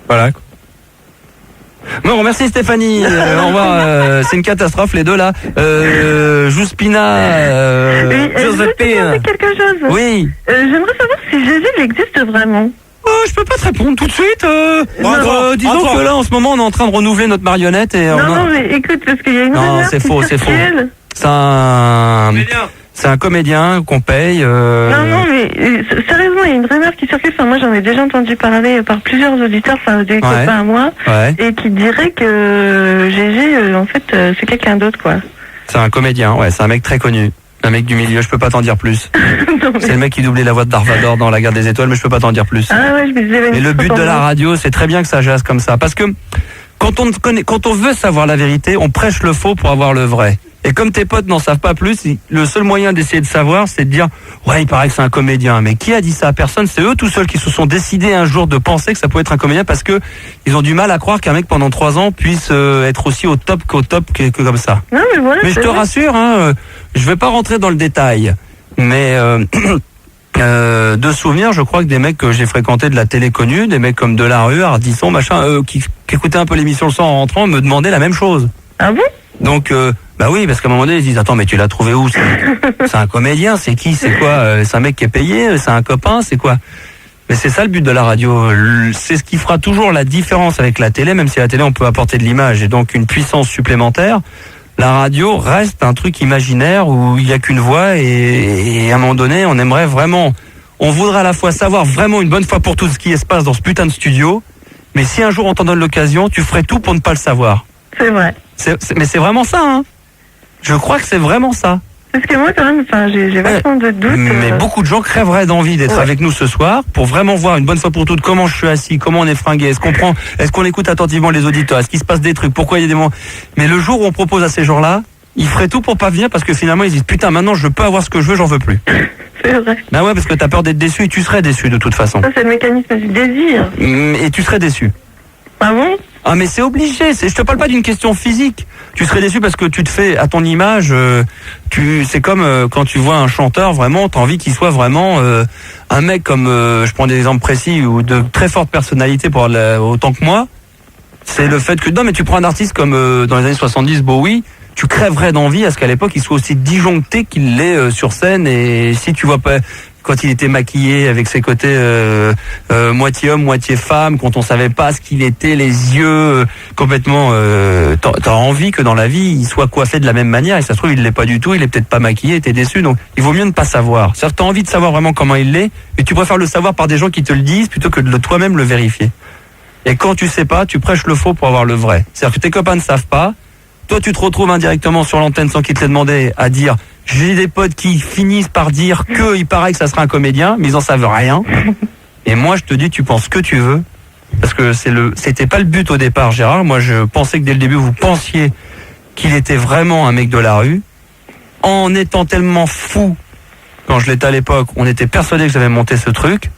Voilà. Quoi. Non, merci Stéphanie. On va, c'est une catastrophe les deux là. Jouspina, Oui, je veux te demander quelque chose. Oui. J'aimerais savoir si Gégé il existe vraiment. Je peux pas te répondre tout de suite. Disons Attends. que là, en ce moment, on est en train de renouveler notre marionnette et Non, mais écoute, parce qu'il y a une Non, rumeur c'est qui faux, c'est faux. circule. C'est un comédien qu'on paye. Non, mais sérieusement, il y a une rumeur qui circule. Enfin, moi, j'en ai déjà entendu parler par plusieurs auditeurs, enfin, des copains à moi, Ouais. et qui diraient que Gégé, en fait, c'est quelqu'un d'autre, quoi. C'est un comédien. Ouais, c'est un mec très connu. Un mec du milieu. Je peux pas t'en dire plus. Non, mais- C'est le mec qui doublait la voix de Darth Vader dans La Guerre des Étoiles, mais je peux pas t'en dire plus. Ah ouais, je me disais. Et le but de la radio, c'est très bien que ça jasse comme ça. Parce que quand on veut savoir la vérité, on prêche le faux pour avoir le vrai. Et comme tes potes n'en savent pas plus, le seul moyen d'essayer de savoir, c'est de dire « Ouais, il paraît que c'est un comédien. » Mais qui a dit ça à personne? C'est eux tout seuls qui se sont décidés un jour de penser que ça pouvait être un comédien parce que ils ont du mal à croire qu'un mec pendant 3 ans puisse être aussi au top que comme ça. Non, mais voilà. Mais je te rassure, je vais pas rentrer dans le détail. Mais de souvenirs, je crois que des mecs que j'ai fréquentés de la télé connue, des mecs comme Delarue, Ardisson, machin, qui écoutaient un peu l'émission le soir en rentrant, me demandaient la même chose. Ah bon? Donc, bah oui, parce qu'à un moment donné, ils disent, attends, mais tu l'as trouvé où? C'est un comédien, c'est qui? C'est quoi? C'est un mec qui est payé? C'est un copain? C'est quoi? Mais c'est ça le but de la radio. C'est ce qui fera toujours la différence avec la télé, même si à la télé on peut apporter de l'image et donc une puissance supplémentaire. La radio reste un truc imaginaire où il n'y a qu'une voix et à un moment donné, on aimerait vraiment, on voudrait à la fois savoir vraiment une bonne fois pour toutes ce qui se passe dans ce putain de studio, mais si un jour on t'en donne l'occasion, tu ferais tout pour ne pas le savoir. C'est vrai. Mais c'est vraiment ça, hein. Je crois que c'est vraiment ça. Parce que moi, quand même, enfin, j'ai vachement de doutes. Mais beaucoup de gens crèveraient d'envie d'être avec nous ce soir pour vraiment voir une bonne fois pour toutes comment je suis assis, comment on est fringué, est-ce qu'on écoute attentivement les auditeurs, est-ce qu'il se passe des trucs, pourquoi il y a des moments. Mais le jour où on propose à ces gens-là, ils feraient tout pour pas venir parce que finalement ils disent putain maintenant je peux avoir ce que je veux, j'en veux plus. C'est vrai. Bah ouais, parce que t'as peur d'être déçu et tu serais déçu de toute façon. Ça, c'est le mécanisme du désir. Et tu serais déçu. Ah bon? Ah mais c'est obligé, je te parle pas d'une question physique. Tu serais déçu parce que tu te fais à ton image, c'est comme quand tu vois un chanteur vraiment, t'as envie qu'il soit vraiment un mec comme, je prends des exemples précis ou de très forte personnalité pour autant que moi. C'est le fait que, non mais tu prends un artiste comme dans les années 70, Bowie, tu crèverais d'envie à ce qu'à l'époque il soit aussi disjoncté qu'il l'est sur scène et si tu vois pas... Quand il était maquillé avec ses côtés moitié homme, moitié femme, quand on savait pas ce qu'il était, les yeux complètement... t'as envie que dans la vie, il soit coiffé de la même manière, et ça se trouve, il l'est pas du tout, il est peut-être pas maquillé, t'es déçu, donc il vaut mieux ne pas savoir. C'est-à-dire que t'as envie de savoir vraiment comment il l'est, et tu préfères le savoir par des gens qui te le disent, plutôt que de toi-même le vérifier. Et quand tu sais pas, tu prêches le faux pour avoir le vrai. C'est-à-dire que tes copains ne savent pas, toi tu te retrouves indirectement sur l'antenne sans qu'ils te l'aient demandé à dire... J'ai des potes qui finissent par dire que il paraît que ça sera un comédien, mais ils en savent rien. Et moi, je te dis, tu penses ce que tu veux, parce que c'était pas le but au départ, Gérard. Moi, je pensais que dès le début, vous pensiez qu'il était vraiment un mec de la rue, en étant tellement fou. Quand je l'étais à l'époque, on était persuadé que j'avais monté ce truc.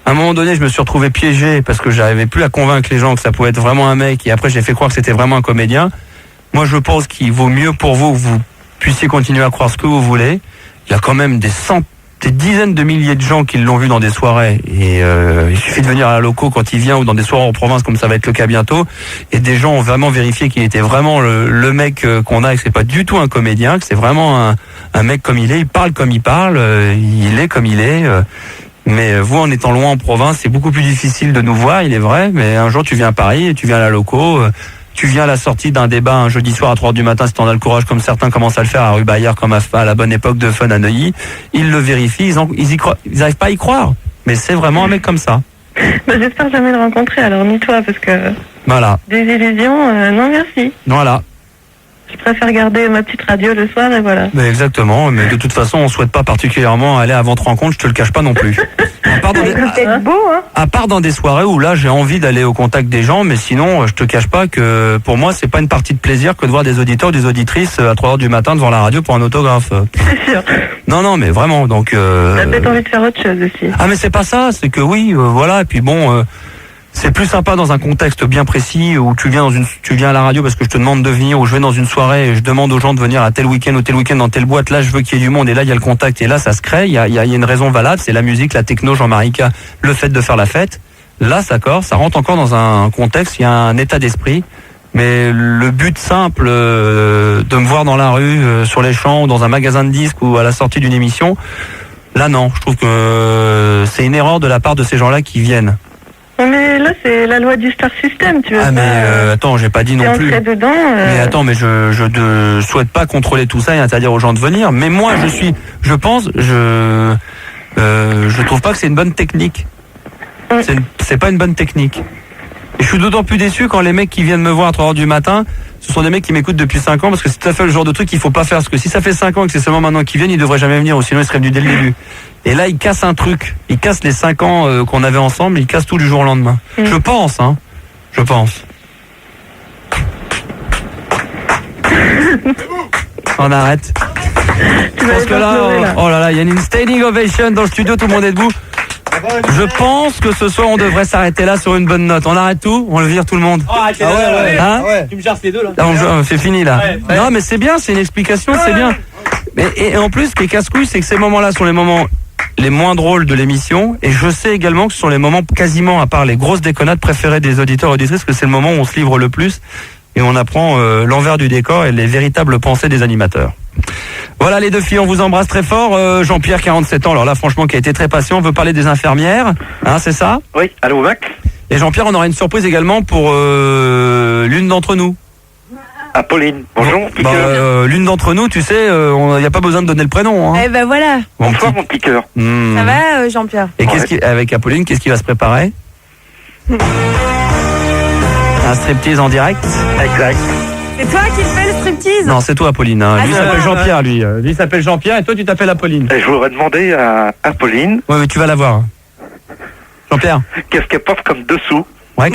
À un moment donné, je me suis retrouvé piégé parce que j'arrivais plus à convaincre les gens que ça pouvait être vraiment un mec. Et après, j'ai fait croire que c'était vraiment un comédien. Moi, je pense qu'il vaut mieux pour vous que vous puissiez continuer à croire ce que vous voulez. Il y a quand même des dizaines de milliers de gens qui l'ont vu dans des soirées et il suffit de venir à la loco quand il vient ou dans des soirées en province comme ça va être le cas bientôt et des gens ont vraiment vérifié qu'il était vraiment le mec qu'on a et que c'est pas du tout un comédien, que c'est vraiment un mec comme il est, il parle comme il parle, il est comme il est. Mais vous, en étant loin en province, c'est beaucoup plus difficile de nous voir, il est vrai, mais un jour tu viens à Paris et tu viens à la loco, tu viens à la sortie d'un débat un jeudi soir à 3h du matin si t'en as le courage comme certains commencent à le faire à rue Bayard comme à la bonne époque de Fun à Neuilly, ils le vérifient, ils arrivent pas à y croire. Mais c'est vraiment un mec comme ça. Bah, j'espère jamais le rencontrer alors, ni toi, parce que... Voilà. Des illusions, non merci. Voilà. Je préfère garder ma petite radio le soir et voilà. Mais exactement, mais de toute façon on souhaite pas particulièrement aller à votre rencontre, je te le cache pas non plus. C'est beau, hein. À part dans des soirées où là j'ai envie d'aller au contact des gens, mais sinon je te cache pas que pour moi c'est pas une partie de plaisir que de voir des auditeurs ou des auditrices à 3h du matin devant la radio pour un autographe. C'est sûr. Non mais vraiment, donc... T'as peut-être envie de faire autre chose aussi. Ah mais c'est pas ça, c'est que oui, voilà, et puis bon... c'est plus sympa dans un contexte bien précis où tu viens à la radio parce que je te demande de venir, ou je vais dans une soirée et je demande aux gens de venir à tel week-end ou tel week-end dans telle boîte. Là, je veux qu'il y ait du monde et là, il y a le contact et là, ça se crée. Il y a une raison valable, c'est la musique, la techno, Jean-Marie K, le fait de faire la fête. Là, ça rentre encore dans un contexte, il y a un état d'esprit. Mais le but simple de me voir dans la rue, sur les champs, ou dans un magasin de disques ou à la sortie d'une émission, là non, je trouve que c'est une erreur de la part de ces gens-là qui viennent. Mais là, c'est la loi du Star System, tu veux Ah mais attends, j'ai pas dit non plus. Dedans, Mais attends, mais je ne souhaite pas contrôler tout ça et interdire aux gens de venir. Mais moi, je trouve pas que c'est une bonne technique. C'est pas une bonne technique. Et je suis d'autant plus déçu quand les mecs qui viennent me voir à 3h du matin, ce sont des mecs qui m'écoutent depuis 5 ans, parce que c'est tout à fait le genre de truc qu'il faut pas faire. Parce que si ça fait 5 ans et que c'est seulement maintenant qu'ils viennent, ils devraient jamais venir, ou sinon ils seraient venus dès le début. Et là, ils cassent un truc. Ils cassent les 5 ans qu'on avait ensemble, ils cassent tout du jour au lendemain. Je pense, hein. Je pense. On arrête. Je pense que là, oh là là, il y a une standing ovation dans le studio, tout le monde est debout. Je pense que ce soir on devrait s'arrêter là sur une bonne note. On arrête tout, on le vire tout le monde. Hein Tu me cherches les deux là. C'est fini là. Ouais. Non mais c'est bien, c'est une explication, c'est bien. Et en plus, ce qui est casse-couille, c'est que ces moments-là sont les moments les moins drôles de l'émission. Et je sais également que ce sont les moments quasiment, à part les grosses déconnades, préférés des auditeurs et auditrices, que c'est le moment où on se livre le plus et on apprend l'envers du décor et les véritables pensées des animateurs. Voilà les deux filles, on vous embrasse très fort. Jean-Pierre, 47 ans, alors là franchement qui a été très patient, veut parler des infirmières, hein, c'est ça? Oui, allô Max. Et Jean-Pierre, on aura une surprise également pour l'une d'entre nous. Apolline, bonjour. L'une d'entre nous, tu sais, il n'y a pas besoin de donner le prénom. Hein. Eh ben voilà. Bonsoir mon petit cœur. Ça va Jean-Pierre? Et avec Apolline, qu'est-ce qui va se préparer? Un striptease en direct? Exact. C'est toi qui fais le striptease? Non, c'est toi Apolline. Hein. Lui s'appelle Jean-Pierre, lui. Lui s'appelle Jean-Pierre et toi tu t'appelles Apolline. Et je voudrais demander à Apolline. Ouais, mais tu vas la voir. Jean-Pierre. Qu'est-ce qu'elle porte comme dessous? Ouais,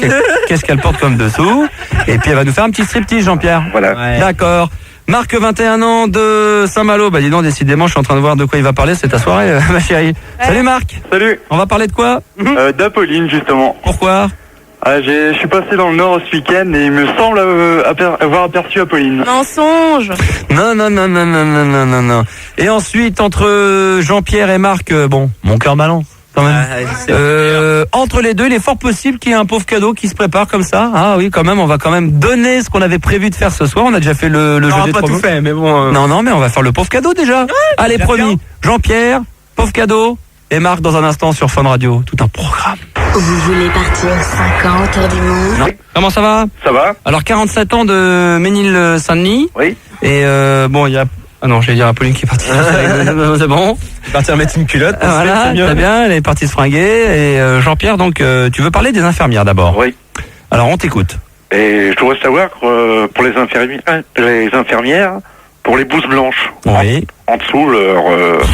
qu'est-ce qu'elle porte comme dessous? Et puis elle va nous faire un petit striptease, Jean-Pierre. Voilà. Ouais. D'accord. Marc, 21 ans, de Saint-Malo. Bah dis donc, décidément, je suis en train de voir de quoi il va parler. C'est ta soirée, ma chérie. Ouais. Salut Marc. Salut. On va parler de quoi? D'Apolline, justement. Pourquoi? Je suis passé dans le Nord ce week-end et il me semble avoir aperçu Apolline. Mensonge. Non. Et ensuite, entre Jean-Pierre et Marc, bon, mon cœur balance. Quand même. Entre les deux, il est fort possible qu'il y ait un pauvre cadeau qui se prépare comme ça. Ah oui, quand même, on va quand même donner ce qu'on avait prévu de faire ce soir. On a déjà fait le jeu des trois mots. Fait, mais bon. Non, mais on va faire le pauvre cadeau déjà. Allez, promis. Jean-Pierre, pauvre cadeau, et Marc dans un instant sur Fun Radio. Tout un programme. Vous voulez partir 5 ans autour du monde? Non. Comment ça va? Ça va. Alors 47 ans de Ménil-Saint-Denis. Oui. Et bon, il y a... Ah non, j'allais dire Apolline qui est partie. C'est bon. C'est parti mettre une culotte. Voilà, très bien, elle est partie se fringuer. Et Jean-Pierre, donc, tu veux parler des infirmières d'abord? Oui. Alors, on t'écoute. Et je voudrais savoir, pour les infirmières, pour les blouses blanches. Oui. En dessous, leur...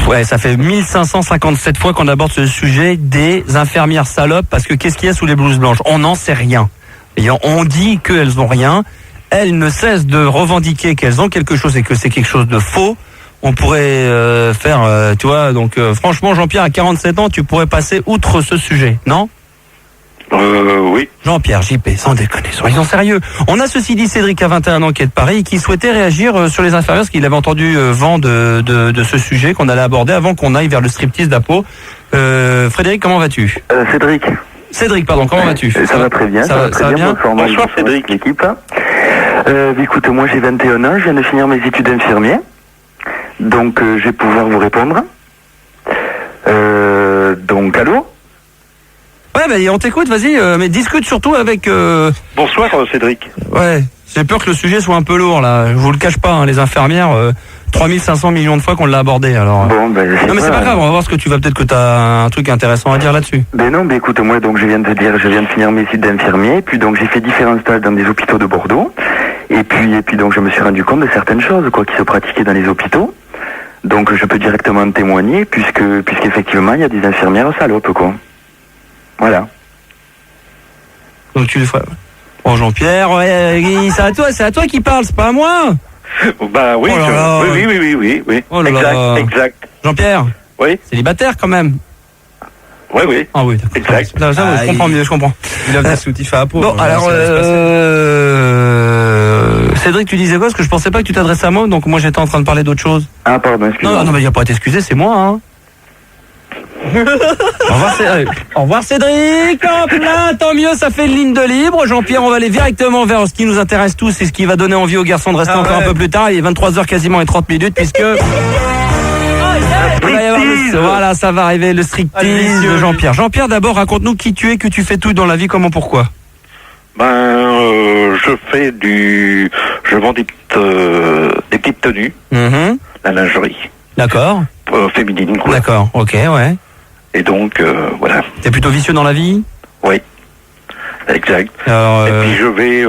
Ouais, ça fait 1557 fois qu'on aborde ce sujet des infirmières salopes, parce que qu'est-ce qu'il y a sous les blouses blanches? On n'en sait rien. Et on dit qu'elles ont rien. Elles ne cessent de revendiquer qu'elles ont quelque chose et que c'est quelque chose de faux. On pourrait faire, tu vois, donc franchement, Jean-Pierre, à 47 ans, tu pourrais passer outre ce sujet, non? Oui. Jean-Pierre, JP, sans déconner, soyons sérieux. On a ceci dit Cédric à 21 ans qui est de Paris et qui souhaitait réagir sur les infirmières parce qu'il avait entendu vent de ce sujet qu'on allait aborder avant qu'on aille vers le striptease d'Apo. Frédéric, comment vas-tu? Cédric, pardon, comment vas-tu? Ça va très bien. Ça va bien. Bonsoir Cédric. L'équipe. Écoute, moi j'ai 21 ans, je viens de finir mes études d'infirmier. Donc je vais pouvoir vous répondre. Donc allô? Ouais, bah, on t'écoute, vas-y, mais discute surtout avec... Bonsoir Cédric. Ouais, j'ai peur que le sujet soit un peu lourd là, je vous le cache pas, hein, les infirmières, 3500 millions de fois qu'on l'a abordé, alors... Bon, ben... Non mais c'est pas grave, on va voir ce que tu vas, peut-être que t'as un truc intéressant à dire là-dessus. Ben non, ben écoute, moi donc je viens de finir mes études d'infirmier, puis donc j'ai fait différents stages dans des hôpitaux de Bordeaux, et puis donc je me suis rendu compte de certaines choses, quoi, qui se pratiquaient dans les hôpitaux. Donc je peux directement témoigner, puisqu'effectivement il y a des infirmières salopes, quoi. Voilà. Donc tu le ferais. Oh Jean-Pierre, ouais, c'est à toi qui parle, c'est pas à moi. Bah oui, oui. Oh là là. Exact. Jean-Pierre. Oui. Célibataire quand même. Oui. Ah oui, d'accord. Exact. Là, je comprends mieux, je comprends. Il a des soutifs à Apo. Bon, alors, Cédric, tu disais quoi? Parce que je pensais pas que tu t'adressais à moi, donc moi j'étais en train de parler d'autre chose. Ah pardon, excuse-moi. Non, mais il n'y a pas à t'excuser, c'est moi, hein. Au revoir Cédric. Hop là, tant mieux, ça fait une ligne de libre. Jean-Pierre, on va aller directement vers ce qui nous intéresse tous et ce qui va donner envie aux garçons de rester encore un peu plus tard. Il est 23h quasiment et 30 minutes puisque... Voilà, ça va arriver, le striptease de Jean-Pierre. Jean-Pierre, d'abord, raconte-nous qui tu es, que tu fais tout dans la vie, comment, pourquoi. Je vends des petites tenues, la lingerie. D'accord. Féminine, quoi. D'accord, ok, ouais. Et donc, voilà. T'es plutôt vicieux dans la vie? Oui. Exact. Alors, et puis je vais...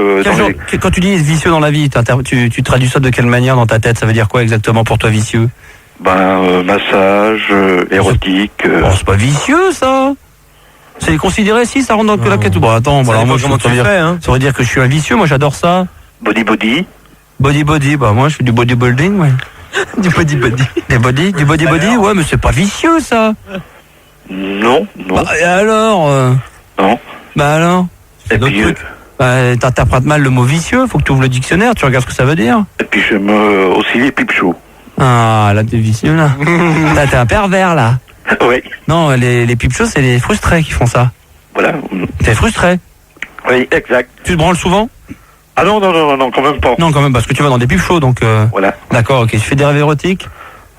Quand tu dis vicieux dans la vie, tu traduis ça de quelle manière dans ta tête? Ça veut dire quoi exactement pour toi, vicieux? Massage, érotique... Oh, c'est pas vicieux, ça. C'est considéré si ça rentre dans la quête. Bon, attends, voilà, moi, ça veut dire que je suis un vicieux, moi j'adore ça. Body. Body, bah moi je fais du bodybuilding, ouais. Du body. Du body, ouais, mais c'est pas vicieux, ça. Non. Bah, et alors Non. Bah alors Et puis... t'interprètes mal le mot vicieux, faut que tu ouvres le dictionnaire, tu regardes ce que ça veut dire. Et puis j'aime aussi les pipe shows. Ah, là t'es vicieux, là. Là, t'es un pervers, là. Oui. Non, les pipe shows, c'est les frustrés qui font ça. Voilà. T'es frustré? Oui, exact. Tu te branles souvent? Ah non, quand même pas. Non, quand même, parce que tu vas dans des pipe shows, donc... Voilà. D'accord, ok. Tu fais des rêves érotiques?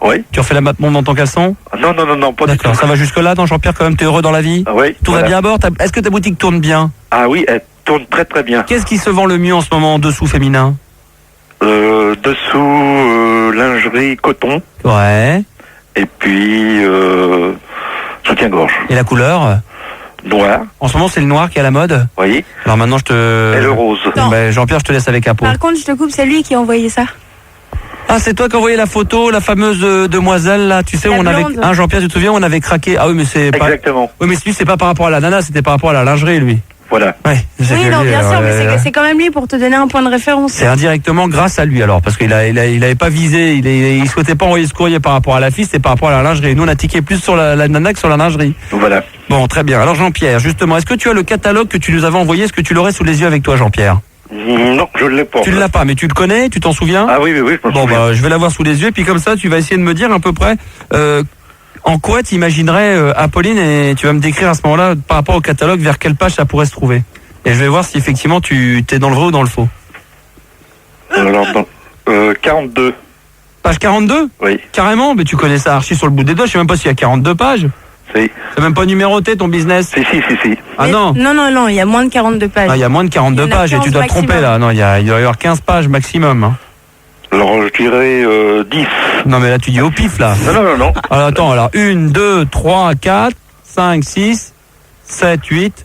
Oui. Tu refais la mate-monde dans ton caleçon? Non, pas du tout. D'accord, ça va jusque-là, dans Jean-Pierre, quand même, t'es heureux dans la vie? Oui. Tout va bien à bord? Est-ce que ta boutique tourne bien? Ah oui, elle tourne très très bien. Qu'est-ce qui se vend le mieux en ce moment en dessous féminin? Dessous, lingerie, coton. Ouais. Et puis, soutien-gorge. Et la couleur? Noir. En ce moment, c'est le noir qui est à la mode? Oui. Alors maintenant, je te... Et le rose. Jean-Pierre, je te laisse avec Apo. Par contre, je te coupe, c'est lui qui a envoyé ça. Ah, c'est toi qui as envoyé la photo, la fameuse demoiselle, là, tu sais, où on avait... Hein, Jean-Pierre, tu te souviens, on avait craqué... Ah oui, mais c'est pas... Exactement. Oui, mais lui, c'est pas par rapport à la nana, c'était par rapport à la lingerie, lui. Voilà. Ouais, oui, non, bien sûr, mais c'est quand même lui pour te donner un point de référence. C'est indirectement grâce à lui alors, parce qu'il avait pas visé, il souhaitait pas envoyer ce courrier par rapport à la fille, c'était par rapport à la lingerie. Nous on a tiqué plus sur la nana que sur la lingerie. Voilà. Bon, très bien. Alors Jean-Pierre, justement, est-ce que tu as le catalogue que tu nous avais envoyé? Est-ce que tu l'aurais sous les yeux avec toi, Jean-Pierre? Non, je ne l'ai pas. Tu ne l'as pas, mais tu le connais, tu t'en souviens? Ah oui, je me souviens. Bon, bah, je vais l'avoir sous les yeux, et puis comme ça, tu vas essayer de me dire à peu près en quoi tu imaginerais Apolline, et tu vas me décrire à ce moment-là, par rapport au catalogue, vers quelle page ça pourrait se trouver. Et je vais voir si effectivement tu t'es dans le vrai ou dans le faux. Alors, 42. Page 42? Oui. Carrément? Mais tu connais ça archi sur le bout des doigts, je sais même pas s'il y a 42 pages. Si. C'est même pas numéroté ton business? Si. Ah non? Non, il y a moins de 42 pages. Ah, il y a moins de 42 pages et tu dois te tromper là. Non, il doit y avoir 15 pages maximum. Hein. Alors, je dirais 10. Non, mais là tu dis au pif là. Non. Alors attends, 1, 2, 3, 4, 5, 6, 7, 8,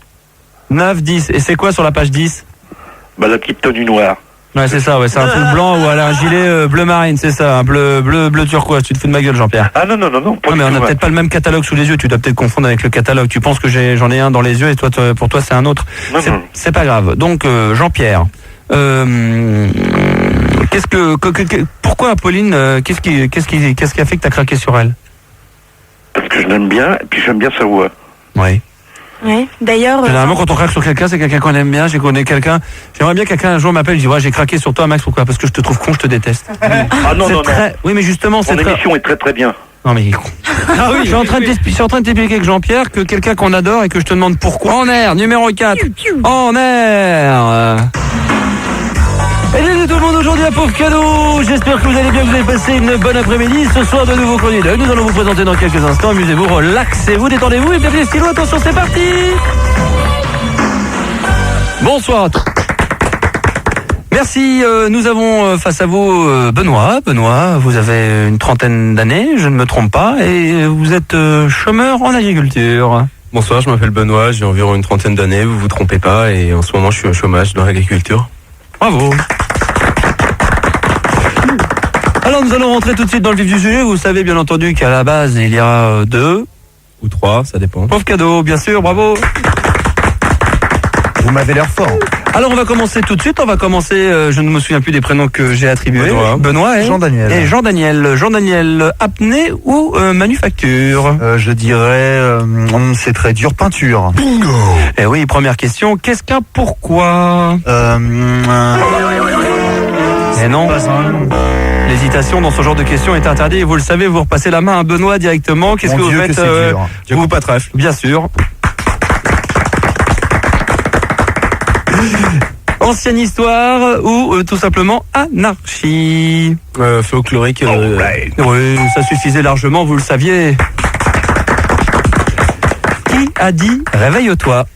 9, 10. Et c'est quoi sur la page 10? La petite tenue noire. Ouais, c'est ça, ouais, c'est un truc blanc ou elle a un gilet bleu marine, c'est ça, un bleu turquoise. Tu te fous de ma gueule, Jean-Pierre. Ah non. Non, mais on a peut-être pas le même catalogue sous les yeux, tu dois peut-être confondre avec le catalogue. Tu penses que j'en ai un dans les yeux et toi, pour toi, c'est un autre. Non. C'est pas grave. Donc, Jean-Pierre, pourquoi Apolline, qu'est-ce qui a fait que t'as craqué sur elle? Parce que je l'aime bien, et puis j'aime bien sa voix. Oui. Oui, d'ailleurs... Généralement, quand on craque sur quelqu'un, c'est quelqu'un qu'on aime bien. J'aimerais bien que quelqu'un un jour m'appelle et dise, ouais, j'ai craqué sur toi, Max, pourquoi? Parce que je te trouve con, je te déteste. Ah non. Oui, mais justement, Mon émission est très très bien. Non, mais il est con. Ah oui, je suis en train de t'expliquer avec Jean-Pierre que quelqu'un qu'on adore et que je te demande pourquoi. En air, numéro 4. En air. Et bienvenue tout le monde aujourd'hui à Pauvre Cadeau. J'espère que vous allez bien, que vous avez passé une bonne après-midi. Ce soir, de nouveaux candidats. Nous allons vous présenter dans quelques instants. Amusez-vous, relaxez-vous, détendez-vous et bienvenue les stylos. Attention, c'est parti. Bonsoir. Merci, nous avons face à vous Benoît. Benoît, vous avez une trentaine d'années, je ne me trompe pas, et vous êtes chômeur en agriculture. Bonsoir, je m'appelle Benoît, j'ai environ une trentaine d'années, vous vous trompez pas, et en ce moment je suis au chômage dans l'agriculture. Bravo. Alors nous allons rentrer tout de suite dans le vif du sujet. Vous savez bien entendu qu'à la base il y a 2 ou 3, ça dépend. Pauvre Cadeau, bien sûr, bravo. Vous m'avez l'air fort. Alors on va commencer tout de suite, je ne me souviens plus des prénoms que j'ai attribués. Benoît et Jean-Daniel. Et Jean-Daniel. Jean-Daniel, apnée ou manufacture? Je dirais, c'est très dur, peinture. Bingo. Eh oui, première question, qu'est-ce qu'un pourquoi? Eh non. L'hésitation dans ce genre de questions est interdite. Et vous le savez, vous repassez la main à Benoît directement. Qu'est-ce Mon que vous Dieu, faites que c'est dur. Du coup, pas de trèfle. Bien sûr. Ancienne histoire ou tout simplement anarchie. Folklorique. Oui, ça suffisait largement, vous le saviez. Qui a dit réveille-toi?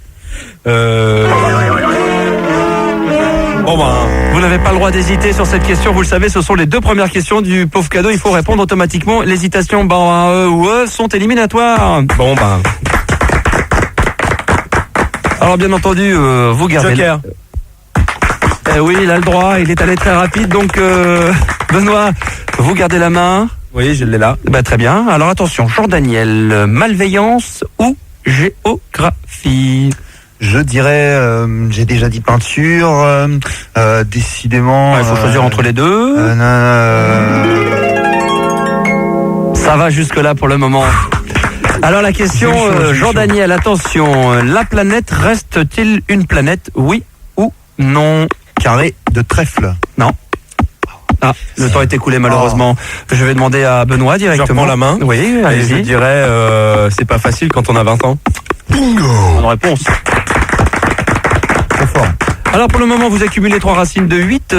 Bon ben, Vous n'avez pas le droit d'hésiter sur cette question, vous le savez, ce sont les 2 premières questions du pauvre cadeau, il faut répondre automatiquement. L'hésitation ou sont éliminatoires. bon ben. Alors bien entendu, vous gardez... Joker. Oui, il a le droit, il est allé très rapide, donc Benoît, vous gardez la main. Oui, je l'ai là. Bah, très bien, alors attention, Jean-Daniel, malveillance ou géographie? Je dirais, j'ai déjà dit peinture, décidément... Il faut choisir entre les deux. Ça va jusque-là pour le moment. Alors la question, Jean-Daniel, attention, la planète reste-t-il une planète, oui ou non? Carré de trèfle. Non. Ah, le temps est écoulé malheureusement. Je vais demander à Benoît Je directement. reprends la main. Oui, Et je allez-y. dirais, c'est pas facile quand on a 20 ans. Bonne réponse. Trop fort. Alors pour le moment, vous accumulez 3 racines de 8.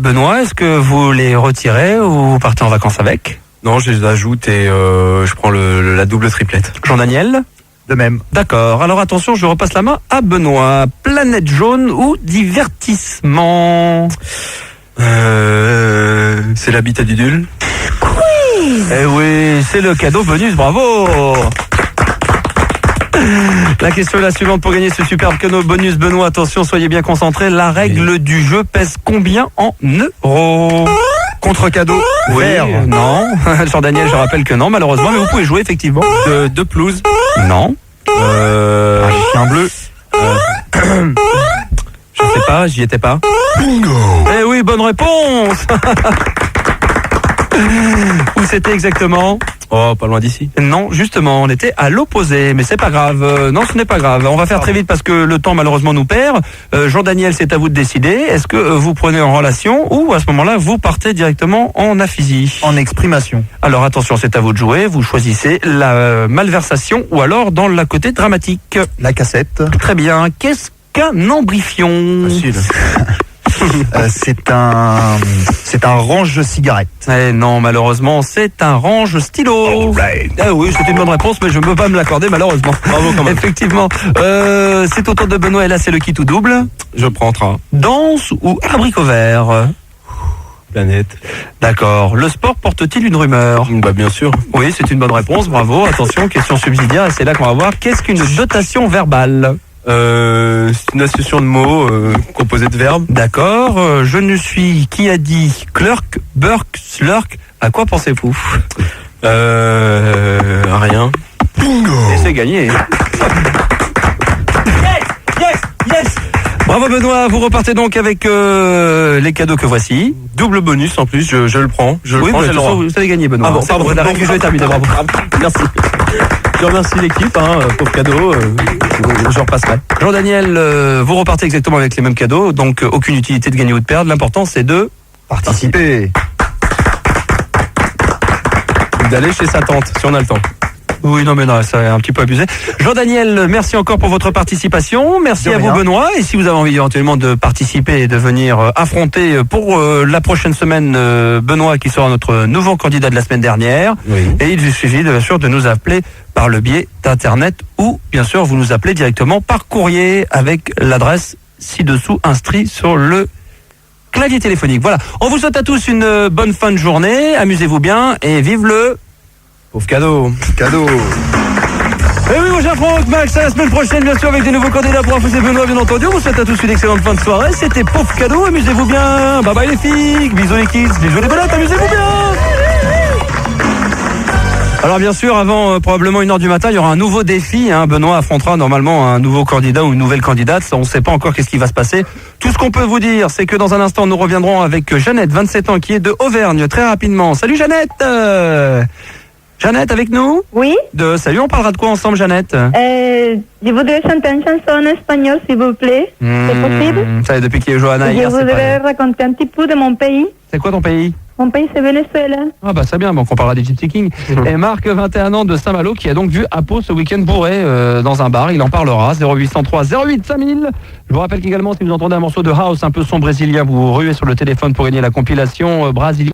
Benoît, est-ce que vous les retirez ou vous partez en vacances avec? Non, je les ajoute et je prends la double triplette. Jean-Daniel? De même. D'accord. Alors attention, je repasse la main à Benoît. Planète jaune ou divertissement? C'est l'habitat d'Idule. Eh oui, c'est le cadeau bonus, bravo. La question est la suivante pour gagner ce superbe cadeau bonus. Benoît, attention, soyez bien concentrés. La règle du jeu pèse combien en euros? Contre-cadeau. Oui, Vert. non. Jean-Daniel, je rappelle que non, malheureusement, mais vous pouvez jouer effectivement. De pelouse. Non. Un chien bleu. Je sais pas, j'y étais pas. Eh oui, bonne réponse. Où c'était exactement? Oh, pas loin d'ici. Non, justement, on était à l'opposé, mais c'est pas grave. Non, ce n'est pas grave. On va faire très vite parce que le temps malheureusement nous perd. Jean-Daniel, c'est à vous de décider. Est-ce que vous prenez en relation ou à ce moment-là, vous partez directement en aphysie? En exprimation. Alors attention, c'est à vous de jouer. Vous choisissez la malversation ou alors dans la côté dramatique. La cassette. Très bien. Qu'est-ce qu'un ambrifion? Facile. C'est un range cigarette. Eh non, malheureusement, c'est un range stylo. Ah oui, c'est une bonne réponse, mais je ne peux pas me l'accorder, malheureusement. Bravo quand même. Effectivement. C'est au tour de Benoît, et là, c'est le kit ou double. Je prends train. Danse ou abricot vert? Planète. D'accord. Le sport porte-t-il une rumeur? Bah bien sûr. Oui, c'est une bonne réponse, bravo. Attention, question subsidiaire, et c'est là qu'on va voir. Qu'est-ce qu'une dotation verbale? C'est une association de mots composée de verbes. D'accord. Je ne suis qui a dit clerk, burk, slurk. À quoi pensez-vous? Rien. Et c'est gagné. Yes. Bravo Benoît, vous repartez donc avec les cadeaux que voici. Double bonus en plus, je le prends. Je le prends, j'ai le droit. Vous avez gagné Benoît. Ah bon, pardon, la règle du jeu est terminée, bravo. Merci. Je remercie l'équipe, pauvre cadeau. Je repasserai. Jean-Daniel, vous repartez exactement avec les mêmes cadeaux, donc aucune utilité de gagner ou de perdre. L'important c'est de Participer. D'aller chez sa tante, si on a le temps. Oui, non, mais non, c'est un petit peu abusé. Jean-Daniel, merci encore pour votre participation. Merci à vous, Benoît. Et si vous avez envie éventuellement de participer et de venir affronter pour la prochaine semaine Benoît, qui sera notre nouveau candidat de la semaine dernière. Oui. Et il suffit bien sûr de nous appeler par le biais d'Internet ou bien sûr vous nous appelez directement par courrier avec l'adresse ci-dessous inscrite sur le clavier téléphonique. Voilà. On vous souhaite à tous une bonne fin de journée. Amusez-vous bien et vive le Pauvre cadeau. Cadeau. Et oui, mon cher Franck, Max, à la semaine prochaine, bien sûr, avec des nouveaux candidats pour affronter Benoît, bien entendu. On vous souhaite à tous une excellente fin de soirée. C'était Pauvre Cadeau, amusez-vous bien. Bye bye les filles, bisous les kids, bisous les bolottes, amusez-vous bien. Alors bien sûr, avant probablement 1h du matin, il y aura un nouveau défi. Benoît affrontera normalement un nouveau candidat ou une nouvelle candidate. On ne sait pas encore qu'est-ce qui va se passer. Tout ce qu'on peut vous dire, c'est que dans un instant, nous reviendrons avec Jeannette, 27 ans, qui est de Auvergne, très rapidement. Salut Jeannette. Jeannette avec nous? Oui. Salut, on parlera de quoi ensemble, Jeannette? Je voudrais chanter une chanson en espagnol, s'il vous plaît. C'est possible? Ça y est, depuis qu'il y a Johanna Je hier, c'est voudrais pas... raconter un petit peu de mon pays. C'est quoi ton pays? Mon pays, c'est Venezuela. Ah bah c'est bien, donc on parlera des Gypsy Kings. Et Marc, 21 ans, de Saint-Malo, qui a donc vu Apo ce week-end bourré dans un bar. Il en parlera, 0803 08 5000. Je vous rappelle qu'également, si vous entendez un morceau de house un peu son brésilien, vous ruez sur le téléphone pour gagner la compilation brésilienne.